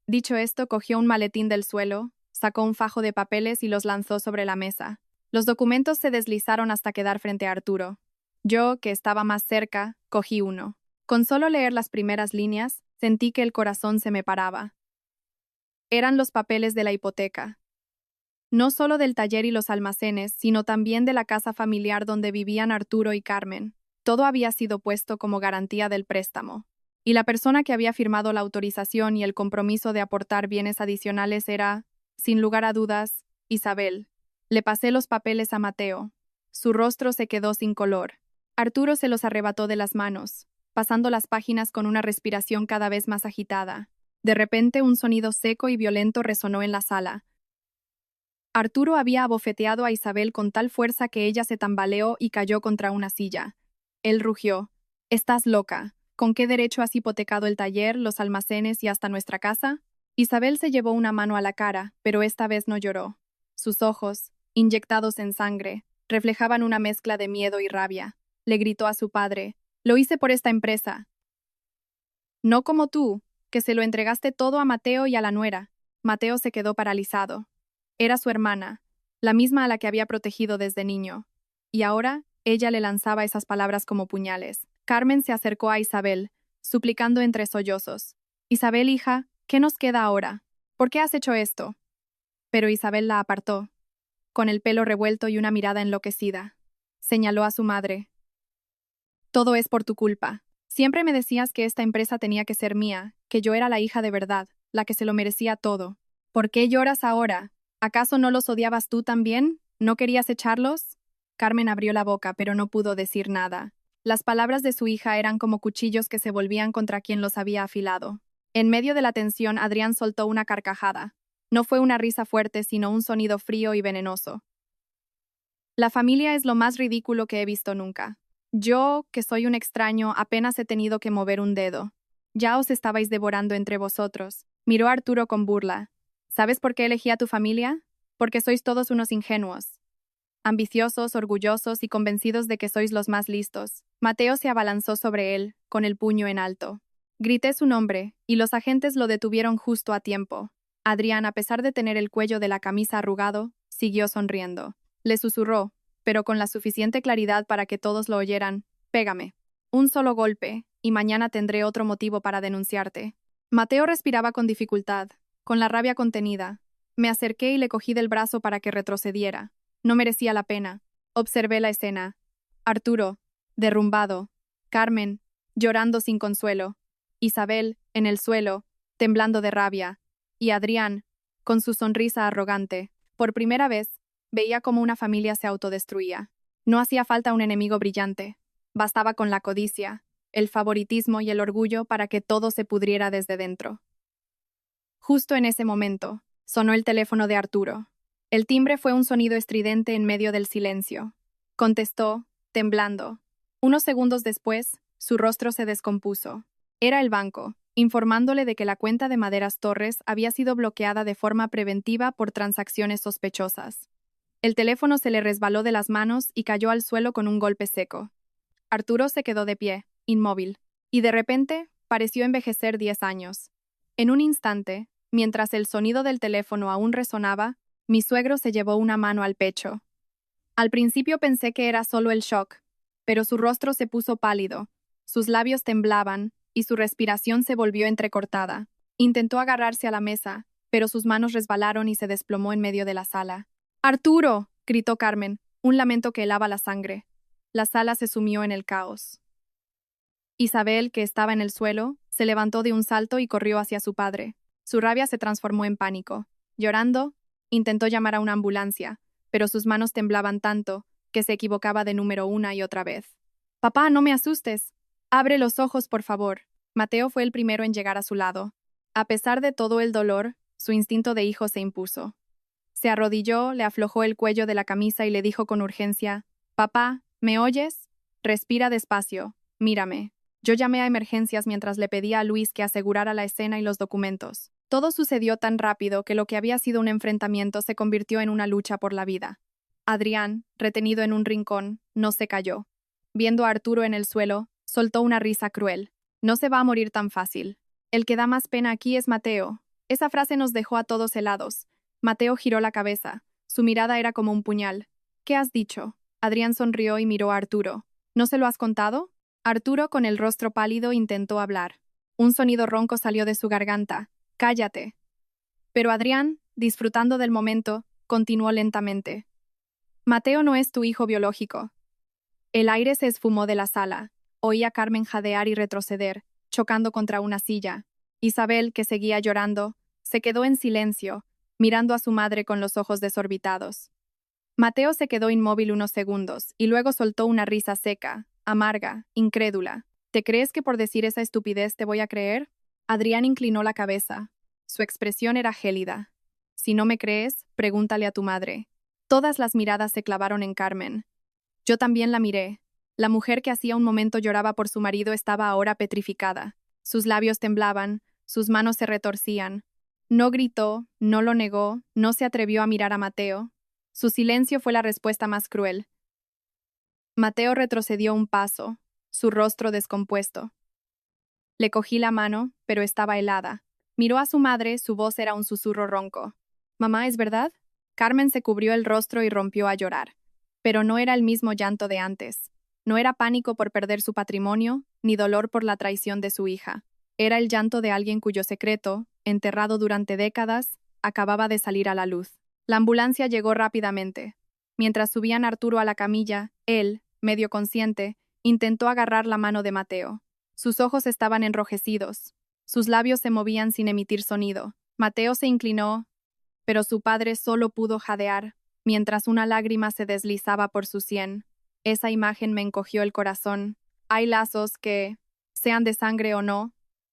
Dicho esto, cogió un maletín del suelo, sacó un fajo de papeles y los lanzó sobre la mesa. Los documentos se deslizaron hasta quedar frente a Arturo. Yo, que estaba más cerca, Cogí uno. Con solo leer las primeras líneas, sentí que el corazón se me paraba. Eran los papeles de la hipoteca. No solo del taller y los almacenes, sino también de la casa familiar donde vivían Arturo y Carmen. Todo había sido puesto como garantía del préstamo. Y la persona que había firmado la autorización y el compromiso de aportar bienes adicionales era, sin lugar a dudas, Isabel. Le pasé los papeles a Mateo. Su rostro se quedó sin color. Arturo se los arrebató de las manos, pasando las páginas con una respiración cada vez más agitada. De repente, un sonido seco y violento resonó en la sala. Arturo había abofeteado a Isabel con tal fuerza que ella se tambaleó y cayó contra una silla. Él rugió. «Estás loca. ¿Con qué derecho has hipotecado el taller, los almacenes y hasta nuestra casa?» Isabel se llevó una mano a la cara, pero esta vez no lloró. Sus ojos, inyectados en sangre, reflejaban una mezcla de miedo y rabia. Le gritó a su padre: «Lo hice por esta empresa. No como tú, que se lo entregaste todo a Mateo y a la nuera». Mateo se quedó paralizado. Era su hermana, la misma a la que había protegido desde niño. Y ahora, ella le lanzaba esas palabras como puñales. Carmen se acercó a Isabel, suplicando entre sollozos: «Isabel, hija, ¿qué nos queda ahora? ¿Por qué has hecho esto?» Pero Isabel la apartó, con el pelo revuelto y una mirada enloquecida. Señaló a su madre. «Todo es por tu culpa. Siempre me decías que esta empresa tenía que ser mía, que yo era la hija de verdad, la que se lo merecía todo. ¿Por qué lloras ahora? ¿Acaso no los odiabas tú también? ¿No querías echarlos?» Carmen abrió la boca, pero no pudo decir nada. Las palabras de su hija eran como cuchillos que se volvían contra quien los había afilado. En medio de la tensión, Adrián soltó una carcajada. No fue una risa fuerte, sino un sonido frío y venenoso. «La familia es lo más ridículo que he visto nunca. Yo, que soy un extraño, apenas he tenido que mover un dedo. Ya os estabais devorando entre vosotros». Miró a Arturo con burla. «¿Sabes por qué elegí a tu familia? Porque sois todos unos ingenuos. Ambiciosos, orgullosos y convencidos de que sois los más listos». Mateo se abalanzó sobre él, con el puño en alto. Grité su nombre, y los agentes lo detuvieron justo a tiempo. Adrián, a pesar de tener el cuello de la camisa arrugado, siguió sonriendo. Le susurró, pero con la suficiente claridad para que todos lo oyeran: «Pégame. Un solo golpe, y mañana tendré otro motivo para denunciarte». Mateo respiraba con dificultad, con la rabia contenida. Me acerqué y le cogí del brazo para que retrocediera. No merecía la pena. Observé la escena. Arturo, derrumbado. Carmen, llorando sin consuelo. Isabel, en el suelo, temblando de rabia. Y Adrián, con su sonrisa arrogante. Por primera vez, veía cómo una familia se autodestruía. No hacía falta un enemigo brillante. Bastaba con la codicia, el favoritismo y el orgullo para que todo se pudriera desde dentro. Justo en ese momento, sonó el teléfono de Arturo. El timbre fue un sonido estridente en medio del silencio. Contestó, temblando. Unos segundos después, su rostro se descompuso. Era el banco, informándole de que la cuenta de Maderas Torres había sido bloqueada de forma preventiva por transacciones sospechosas. El teléfono se le resbaló de las manos y cayó al suelo con un golpe seco. Arturo se quedó de pie, inmóvil, y de repente pareció envejecer 10 años. En un instante, mientras el sonido del teléfono aún resonaba, mi suegro se llevó una mano al pecho. Al principio pensé que era solo el shock, pero su rostro se puso pálido, sus labios temblaban y su respiración se volvió entrecortada. Intentó agarrarse a la mesa, pero sus manos resbalaron y se desplomó en medio de la sala. «¡Arturo!», gritó Carmen, un lamento que helaba la sangre. La sala se sumió en el caos. Isabel, que estaba en el suelo, se levantó de un salto y corrió hacia su padre. Su rabia se transformó en pánico. Llorando, intentó llamar a una ambulancia, pero sus manos temblaban tanto que se equivocaba de número una y otra vez. «Papá, no me asustes. Abre los ojos, por favor». Mateo fue el primero en llegar a su lado. A pesar de todo el dolor, su instinto de hijo se impuso. Se arrodilló, le aflojó el cuello de la camisa y le dijo con urgencia: «Papá, ¿me oyes? Respira despacio. Mírame». Yo llamé a emergencias mientras le pedía a Luis que asegurara la escena y los documentos. Todo sucedió tan rápido que lo que había sido un enfrentamiento se convirtió en una lucha por la vida. Adrián, retenido en un rincón, no se cayó. Viendo a Arturo en el suelo, soltó una risa cruel. «No se va a morir tan fácil. El que da más pena aquí es Mateo». Esa frase nos dejó a todos helados. Mateo giró la cabeza. Su mirada era como un puñal. «¿Qué has dicho?». Adrián sonrió y miró a Arturo. «¿No se lo has contado?». Arturo, con el rostro pálido, intentó hablar. Un sonido ronco salió de su garganta. «Cállate». Pero Adrián, disfrutando del momento, continuó lentamente. «Mateo no es tu hijo biológico». El aire se esfumó de la sala. Oí a Carmen jadear y retroceder, chocando contra una silla. Isabel, que seguía llorando, se quedó en silencio, mirando a su madre con los ojos desorbitados. Mateo se quedó inmóvil unos segundos y luego soltó una risa seca, amarga, incrédula. ¿Te crees que por decir esa estupidez te voy a creer? Adrián inclinó la cabeza. Su expresión era gélida. Si no me crees, pregúntale a tu madre. Todas las miradas se clavaron en Carmen. Yo también la miré. La mujer que hacía un momento lloraba por su marido estaba ahora petrificada. Sus labios temblaban, sus manos se retorcían. No gritó, no lo negó, no se atrevió a mirar a Mateo. Su silencio fue la respuesta más cruel. Mateo retrocedió un paso, su rostro descompuesto. Le cogí la mano, pero estaba helada. Miró a su madre, su voz era un susurro ronco. «Mamá, ¿es verdad?» Carmen se cubrió el rostro y rompió a llorar. Pero no era el mismo llanto de antes. No era pánico por perder su patrimonio, ni dolor por la traición de su hija. Era el llanto de alguien cuyo secreto, enterrado durante décadas, acababa de salir a la luz. La ambulancia llegó rápidamente. Mientras subían a Arturo a la camilla, él, medio consciente, intentó agarrar la mano de Mateo. Sus ojos estaban enrojecidos. Sus labios se movían sin emitir sonido. Mateo se inclinó, pero su padre solo pudo jadear, mientras una lágrima se deslizaba por su sien. Esa imagen me encogió el corazón. Hay lazos que, sean de sangre o no,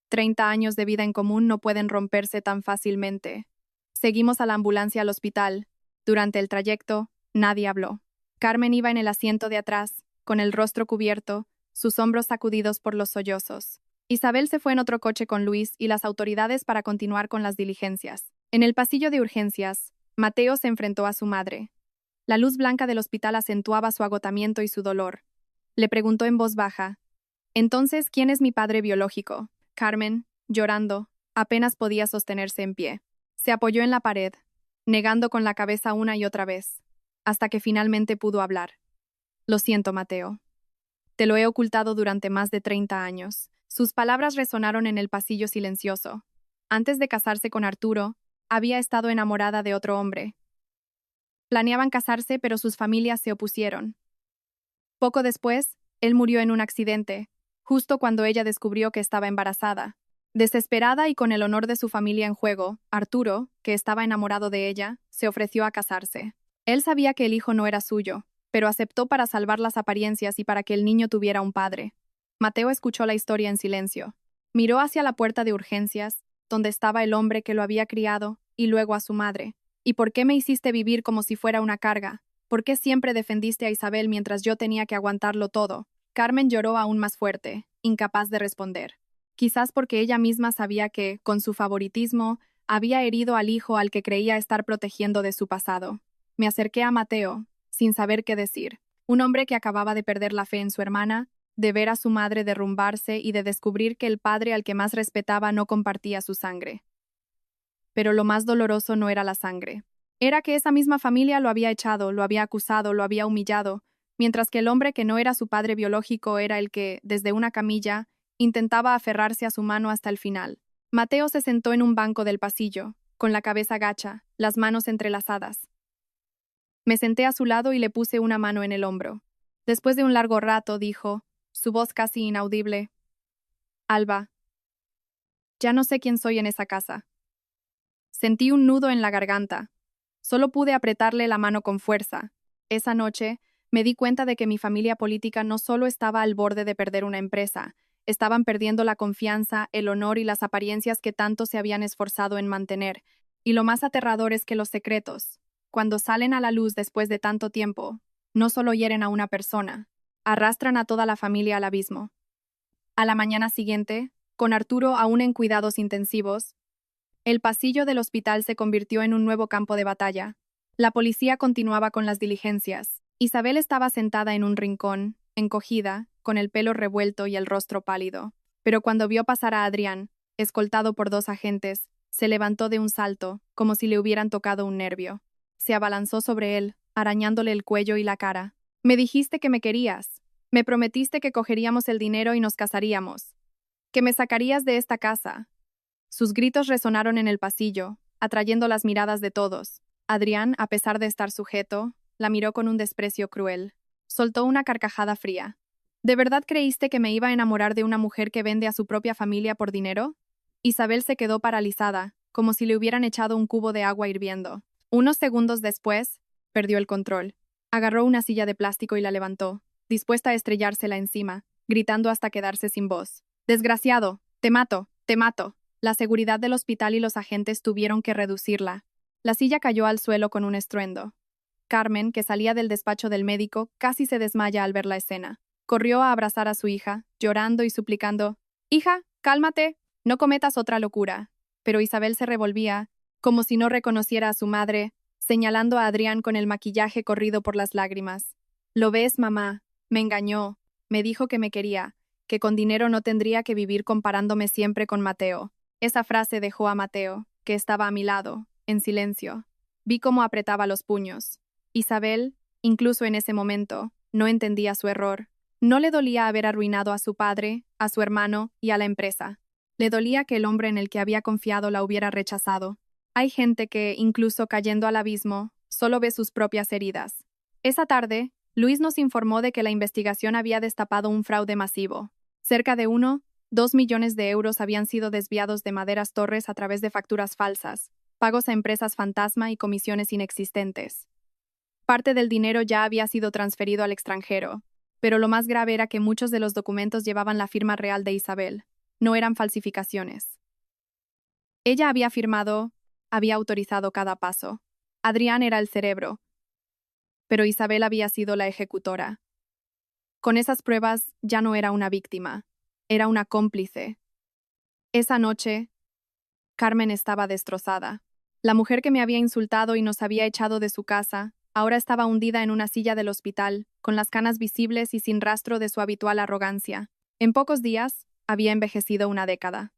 30 años de vida en común no pueden romperse tan fácilmente. Seguimos a la ambulancia al hospital. Durante el trayecto, nadie habló. Carmen iba en el asiento de atrás, con el rostro cubierto, sus hombros sacudidos por los sollozos. Isabel se fue en otro coche con Luis y las autoridades para continuar con las diligencias. En el pasillo de urgencias, Mateo se enfrentó a su madre. La luz blanca del hospital acentuaba su agotamiento y su dolor. Le preguntó en voz baja: «Entonces, ¿quién es mi padre biológico?» Carmen, llorando, apenas podía sostenerse en pie. Se apoyó en la pared, negando con la cabeza una y otra vez, hasta que finalmente pudo hablar. «Lo siento, Mateo. Te lo he ocultado durante más de 30 años». Sus palabras resonaron en el pasillo silencioso. Antes de casarse con Arturo, había estado enamorada de otro hombre. Planeaban casarse, pero sus familias se opusieron. Poco después, él murió en un accidente, justo cuando ella descubrió que estaba embarazada. Desesperada y con el honor de su familia en juego, Arturo, que estaba enamorado de ella, se ofreció a casarse. Él sabía que el hijo no era suyo, pero aceptó para salvar las apariencias y para que el niño tuviera un padre. Mateo escuchó la historia en silencio. Miró hacia la puerta de urgencias, donde estaba el hombre que lo había criado, y luego a su madre. «¿Y por qué me hiciste vivir como si fuera una carga? ¿Por qué siempre defendiste a Isabel mientras yo tenía que aguantarlo todo?» Carmen lloró aún más fuerte, incapaz de responder. Quizás porque ella misma sabía que, con su favoritismo, había herido al hijo al que creía estar protegiendo de su pasado. Me acerqué a Mateo, sin saber qué decir. Un hombre que acababa de perder la fe en su hermana, de ver a su madre derrumbarse y de descubrir que el padre al que más respetaba no compartía su sangre. Pero lo más doloroso no era la sangre. Era que esa misma familia lo había echado, lo había acusado, lo había humillado, mientras que el hombre que no era su padre biológico era el que, desde una camilla, intentaba aferrarse a su mano hasta el final. Mateo se sentó en un banco del pasillo, con la cabeza gacha, las manos entrelazadas. Me senté a su lado y le puse una mano en el hombro. Después de un largo rato, dijo, su voz casi inaudible: «Alba, ya no sé quién soy en esa casa». Sentí un nudo en la garganta. Solo pude apretarle la mano con fuerza. Esa noche, me di cuenta de que mi familia política no solo estaba al borde de perder una empresa, estaban perdiendo la confianza, el honor y las apariencias que tanto se habían esforzado en mantener. Y lo más aterrador es que los secretos, cuando salen a la luz después de tanto tiempo, no solo hieren a una persona, arrastran a toda la familia al abismo. A la mañana siguiente, con Arturo aún en cuidados intensivos, el pasillo del hospital se convirtió en un nuevo campo de batalla. La policía continuaba con las diligencias. Isabel estaba sentada en un rincón, encogida, con el pelo revuelto y el rostro pálido. Pero cuando vio pasar a Adrián, escoltado por 2 agentes, se levantó de un salto, como si le hubieran tocado un nervio. Se abalanzó sobre él, arañándole el cuello y la cara. «Me dijiste que me querías». Me prometiste que cogeríamos el dinero y nos casaríamos. Que me sacarías de esta casa. Sus gritos resonaron en el pasillo, atrayendo las miradas de todos. Adrián, a pesar de estar sujeto, la miró con un desprecio cruel. Soltó una carcajada fría. ¿De verdad creíste que me iba a enamorar de una mujer que vende a su propia familia por dinero? Isabel se quedó paralizada, como si le hubieran echado un cubo de agua hirviendo. Unos segundos después, perdió el control. Agarró una silla de plástico y la levantó, dispuesta a estrellársela encima, gritando hasta quedarse sin voz. «Desgraciado, te mato, te mato». La seguridad del hospital y los agentes tuvieron que reducirla. La silla cayó al suelo con un estruendo. Carmen, que salía del despacho del médico, casi se desmaya al ver la escena. Corrió a abrazar a su hija, llorando y suplicando: «Hija, cálmate, no cometas otra locura». Pero Isabel se revolvía, como si no reconociera a su madre, señalando a Adrián con el maquillaje corrido por las lágrimas. «¿Lo ves, mamá? Me engañó. Me dijo que me quería, que con dinero no tendría que vivir comparándome siempre con Mateo». Esa frase dejó a Mateo, que estaba a mi lado, en silencio. Vi cómo apretaba los puños. Isabel, incluso en ese momento, no entendía su error. No le dolía haber arruinado a su padre, a su hermano y a la empresa. Le dolía que el hombre en el que había confiado la hubiera rechazado. Hay gente que, incluso cayendo al abismo, solo ve sus propias heridas. Esa tarde, Luis nos informó de que la investigación había destapado un fraude masivo. Cerca de 2 millones de euros habían sido desviados de Maderas Torres a través de facturas falsas, pagos a empresas fantasma y comisiones inexistentes. Parte del dinero ya había sido transferido al extranjero, pero lo más grave era que muchos de los documentos llevaban la firma real de Isabel. No eran falsificaciones. Ella había firmado, había autorizado cada paso. Adrián era el cerebro, pero Isabel había sido la ejecutora. Con esas pruebas ya no era una víctima, era una cómplice. Esa noche, Carmen estaba destrozada. La mujer que me había insultado y nos había echado de su casa, ahora estaba hundida en una silla del hospital, con las canas visibles y sin rastro de su habitual arrogancia. En pocos días, había envejecido una década.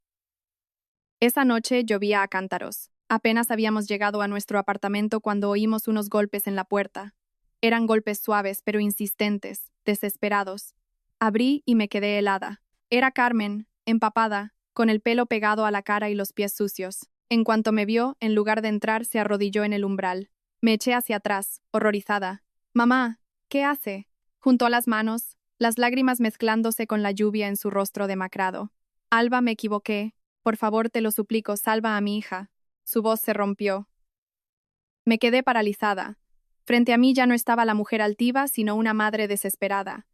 Esa noche llovía a cántaros. Apenas habíamos llegado a nuestro apartamento cuando oímos unos golpes en la puerta. Eran golpes suaves pero insistentes, desesperados. Abrí y me quedé helada. Era Carmen, empapada, con el pelo pegado a la cara y los pies sucios. En cuanto me vio, en lugar de entrar, se arrodilló en el umbral. Me eché hacia atrás, horrorizada. «Mamá, ¿qué hace?». Juntó las manos, las lágrimas mezclándose con la lluvia en su rostro demacrado. «Alba, me equivoqué. Por favor, te lo suplico, salva a mi hija». Su voz se rompió. Me quedé paralizada. Frente a mí ya no estaba la mujer altiva, sino una madre desesperada.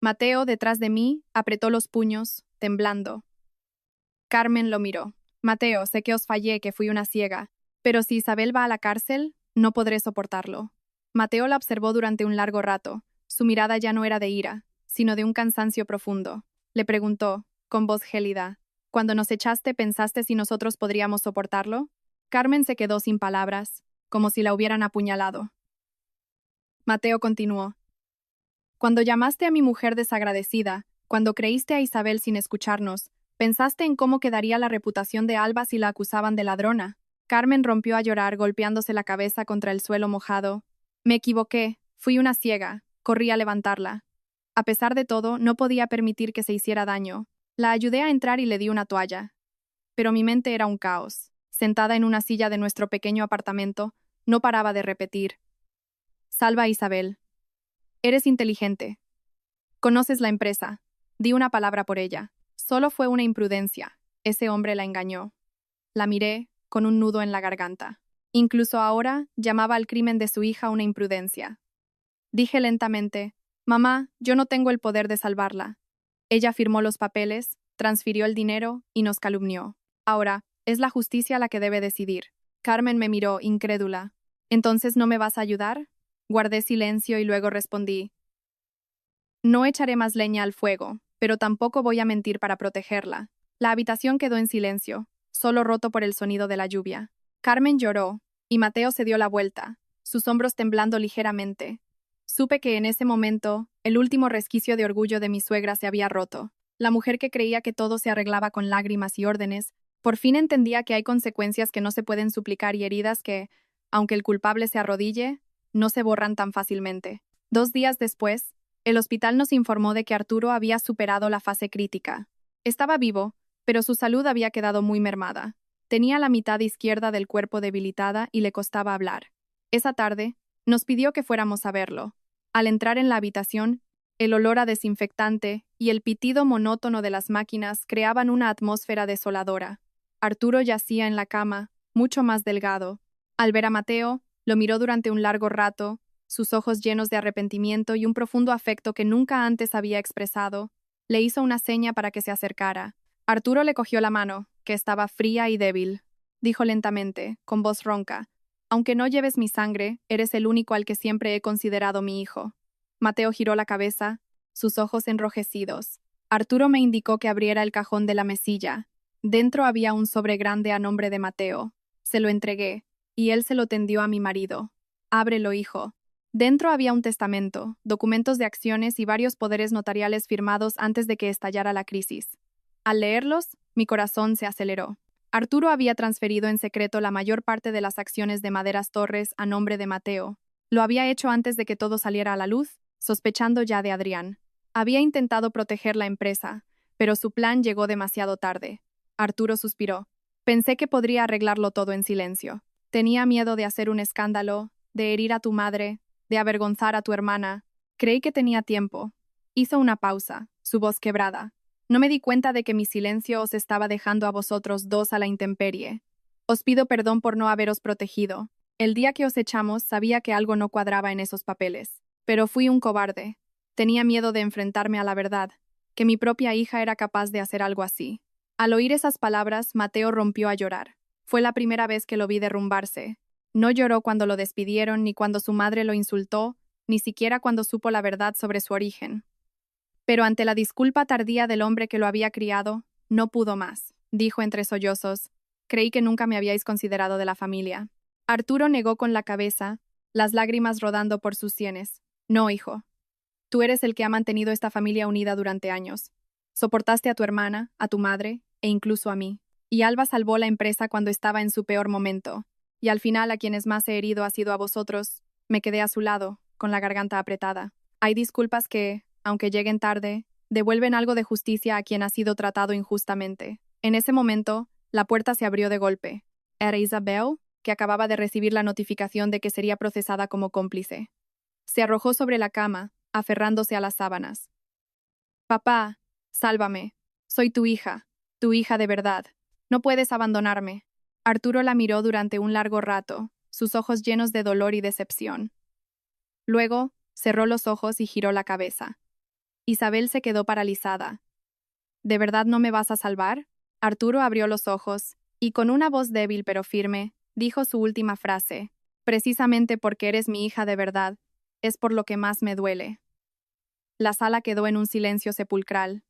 Mateo, detrás de mí, apretó los puños, temblando. Carmen lo miró. «Mateo, sé que os fallé, que fui una ciega, pero si Isabel va a la cárcel, no podré soportarlo». Mateo la observó durante un largo rato. Su mirada ya no era de ira, sino de un cansancio profundo. Le preguntó, con voz gélida: «¿Cuando nos echaste, pensaste si nosotros podríamos soportarlo?». Carmen se quedó sin palabras, como si la hubieran apuñalado. Mateo continuó: «Cuando llamaste a mi mujer desagradecida, cuando creíste a Isabel sin escucharnos, ¿pensaste en cómo quedaría la reputación de Alba si la acusaban de ladrona?». Carmen rompió a llorar golpeándose la cabeza contra el suelo mojado. «Me equivoqué, fui una ciega, corrí a levantarla. A pesar de todo, no podía permitir que se hiciera daño. La ayudé a entrar y le di una toalla. Pero mi mente era un caos. Sentada en una silla de nuestro pequeño apartamento, no paraba de repetir: «Salva a Isabel. Eres inteligente. Conoces la empresa. Di una palabra por ella. Solo fue una imprudencia. Ese hombre la engañó». La miré, con un nudo en la garganta. Incluso ahora, llamaba al crimen de su hija una imprudencia. Dije lentamente: «Mamá, yo no tengo el poder de salvarla». Ella firmó los papeles, transfirió el dinero y nos calumnió. Ahora, es la justicia la que debe decidir. Carmen me miró, incrédula. «¿Entonces no me vas a ayudar?». Guardé silencio y luego respondí: «No echaré más leña al fuego, pero tampoco voy a mentir para protegerla». La habitación quedó en silencio, solo roto por el sonido de la lluvia. Carmen lloró, y Mateo se dio la vuelta, sus hombros temblando ligeramente. Supe que en ese momento, el último resquicio de orgullo de mi suegra se había roto. La mujer que creía que todo se arreglaba con lágrimas y órdenes, por fin entendía que hay consecuencias que no se pueden suplicar y heridas que, aunque el culpable se arrodille, no se borran tan fácilmente. 2 días después, El hospital nos informó de que Arturo había superado la fase crítica. Estaba vivo, pero su salud había quedado muy mermada. Tenía la mitad izquierda del cuerpo debilitada y le costaba hablar. Esa tarde, nos pidió que fuéramos a verlo. Al entrar en la habitación, el olor a desinfectante y el pitido monótono de las máquinas creaban una atmósfera desoladora. Arturo yacía en la cama, mucho más delgado. Al ver a Mateo, lo miró durante un largo rato, sus ojos llenos de arrepentimiento y un profundo afecto que nunca antes había expresado. Le hizo una seña para que se acercara. Arturo le cogió la mano, que estaba fría y débil. Dijo lentamente, con voz ronca: «Aunque no lleves mi sangre, eres el único al que siempre he considerado mi hijo». Mateo giró la cabeza, sus ojos enrojecidos. Arturo me indicó que abriera el cajón de la mesilla. Dentro había un sobre grande a nombre de Mateo. Se lo entregué, y él se lo tendió a mi marido. «Ábrelo, hijo». Dentro había un testamento, documentos de acciones y varios poderes notariales firmados antes de que estallara la crisis. Al leerlos, mi corazón se aceleró. Arturo había transferido en secreto la mayor parte de las acciones de Maderas Torres a nombre de Mateo. Lo había hecho antes de que todo saliera a la luz, sospechando ya de Adrián. Había intentado proteger la empresa, pero su plan llegó demasiado tarde. Arturo suspiró. Pensé que podría arreglarlo todo en silencio. Tenía miedo de hacer un escándalo, de herir a tu madre, de avergonzar a tu hermana. Creí que tenía tiempo. Hizo una pausa, su voz quebrada. No me di cuenta de que mi silencio os estaba dejando a vosotros dos a la intemperie. Os pido perdón por no haberos protegido. El día que os echamos sabía que algo no cuadraba en esos papeles. Pero fui un cobarde. Tenía miedo de enfrentarme a la verdad, que mi propia hija era capaz de hacer algo así. Al oír esas palabras, Mateo rompió a llorar. Fue la primera vez que lo vi derrumbarse. No lloró cuando lo despidieron, ni cuando su madre lo insultó, ni siquiera cuando supo la verdad sobre su origen. Pero ante la disculpa tardía del hombre que lo había criado, no pudo más, dijo entre sollozos. Creí que nunca me habíais considerado de la familia. Arturo negó con la cabeza, las lágrimas rodando por sus sienes. No, hijo. Tú eres el que ha mantenido esta familia unida durante años. Soportaste a tu hermana, a tu madre, e incluso a mí. Y Alba salvó la empresa cuando estaba en su peor momento. Y al final a quienes más he herido ha sido a vosotros. Me quedé a su lado, con la garganta apretada. Hay disculpas que, aunque lleguen tarde, devuelven algo de justicia a quien ha sido tratado injustamente. En ese momento, la puerta se abrió de golpe. Era Isabel, que acababa de recibir la notificación de que sería procesada como cómplice. Se arrojó sobre la cama, aferrándose a las sábanas. «Papá, sálvame. Soy tu hija de verdad. No puedes abandonarme». Arturo la miró durante un largo rato, sus ojos llenos de dolor y decepción. Luego, cerró los ojos y giró la cabeza. Isabel se quedó paralizada. «¿De verdad no me vas a salvar?» Arturo abrió los ojos, y con una voz débil pero firme, dijo su última frase. «Precisamente porque eres mi hija de verdad, es por lo que más me duele». La sala quedó en un silencio sepulcral.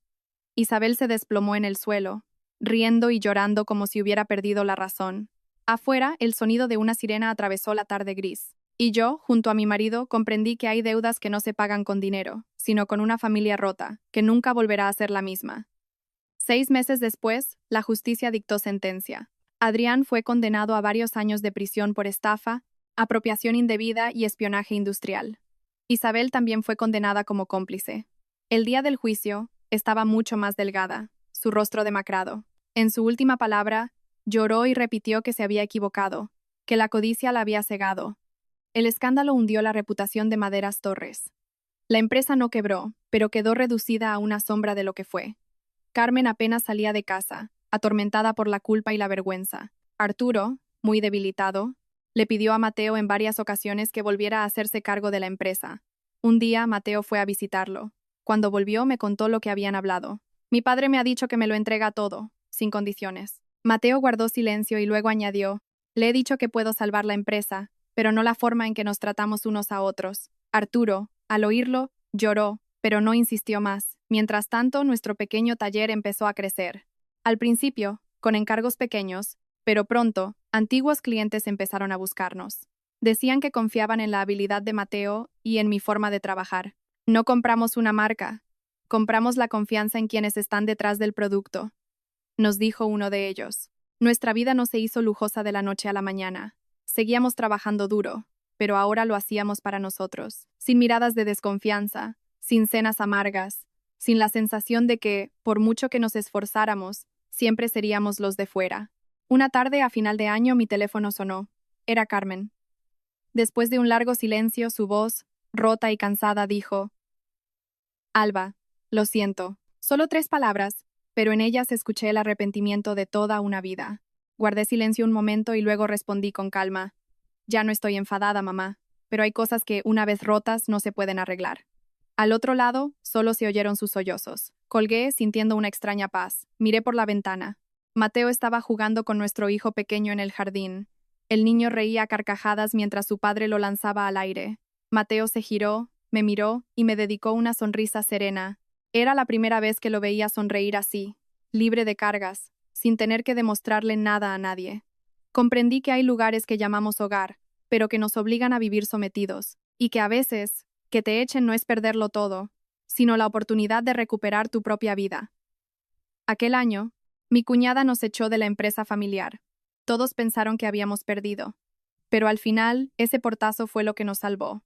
Isabel se desplomó en el suelo, riendo y llorando como si hubiera perdido la razón. Afuera, el sonido de una sirena atravesó la tarde gris. Y yo, junto a mi marido, comprendí que hay deudas que no se pagan con dinero, sino con una familia rota, que nunca volverá a ser la misma. 6 meses después, la justicia dictó sentencia. Adrián fue condenado a varios años de prisión por estafa, apropiación indebida y espionaje industrial. Isabel también fue condenada como cómplice. El día del juicio, estaba mucho más delgada, su rostro demacrado. En su última palabra, lloró y repitió que se había equivocado, que la codicia la había cegado. El escándalo hundió la reputación de Maderas Torres. La empresa no quebró, pero quedó reducida a una sombra de lo que fue. Carmen apenas salía de casa, atormentada por la culpa y la vergüenza. Arturo, muy debilitado, le pidió a Mateo en varias ocasiones que volviera a hacerse cargo de la empresa. Un día, Mateo fue a visitarlo. Cuando volvió, me contó lo que habían hablado. «Mi padre me ha dicho que me lo entrega todo, sin condiciones». Mateo guardó silencio y luego añadió: «Le he dicho que puedo salvar la empresa, pero no la forma en que nos tratamos unos a otros». Arturo, al oírlo, lloró, pero no insistió más. Mientras tanto, nuestro pequeño taller empezó a crecer. Al principio, con encargos pequeños, pero pronto, antiguos clientes empezaron a buscarnos. Decían que confiaban en la habilidad de Mateo y en mi forma de trabajar. No compramos una marca, compramos la confianza en quienes están detrás del producto, nos dijo uno de ellos. Nuestra vida no se hizo lujosa de la noche a la mañana. Seguíamos trabajando duro, pero ahora lo hacíamos para nosotros, sin miradas de desconfianza, sin cenas amargas, sin la sensación de que, por mucho que nos esforzáramos, siempre seríamos los de fuera. Una tarde a final de año mi teléfono sonó. Era Carmen. Después de un largo silencio, su voz, rota y cansada, dijo: Alba, lo siento. Solo 3 palabras, pero en ellas escuché el arrepentimiento de toda una vida. Guardé silencio un momento y luego respondí con calma: Ya no estoy enfadada, mamá, pero hay cosas que, una vez rotas, no se pueden arreglar. Al otro lado, solo se oyeron sus sollozos. Colgué, sintiendo una extraña paz. Miré por la ventana. Mateo estaba jugando con nuestro hijo pequeño en el jardín. El niño reía a carcajadas mientras su padre lo lanzaba al aire. Mateo se giró, me miró y me dedicó una sonrisa serena. Era la primera vez que lo veía sonreír así, libre de cargas, sin tener que demostrarle nada a nadie. Comprendí que hay lugares que llamamos hogar, pero que nos obligan a vivir sometidos, y que a veces, que te echen no es perderlo todo, sino la oportunidad de recuperar tu propia vida. Aquel año, mi cuñada nos echó de la empresa familiar. Todos pensaron que habíamos perdido, pero al final, ese portazo fue lo que nos salvó.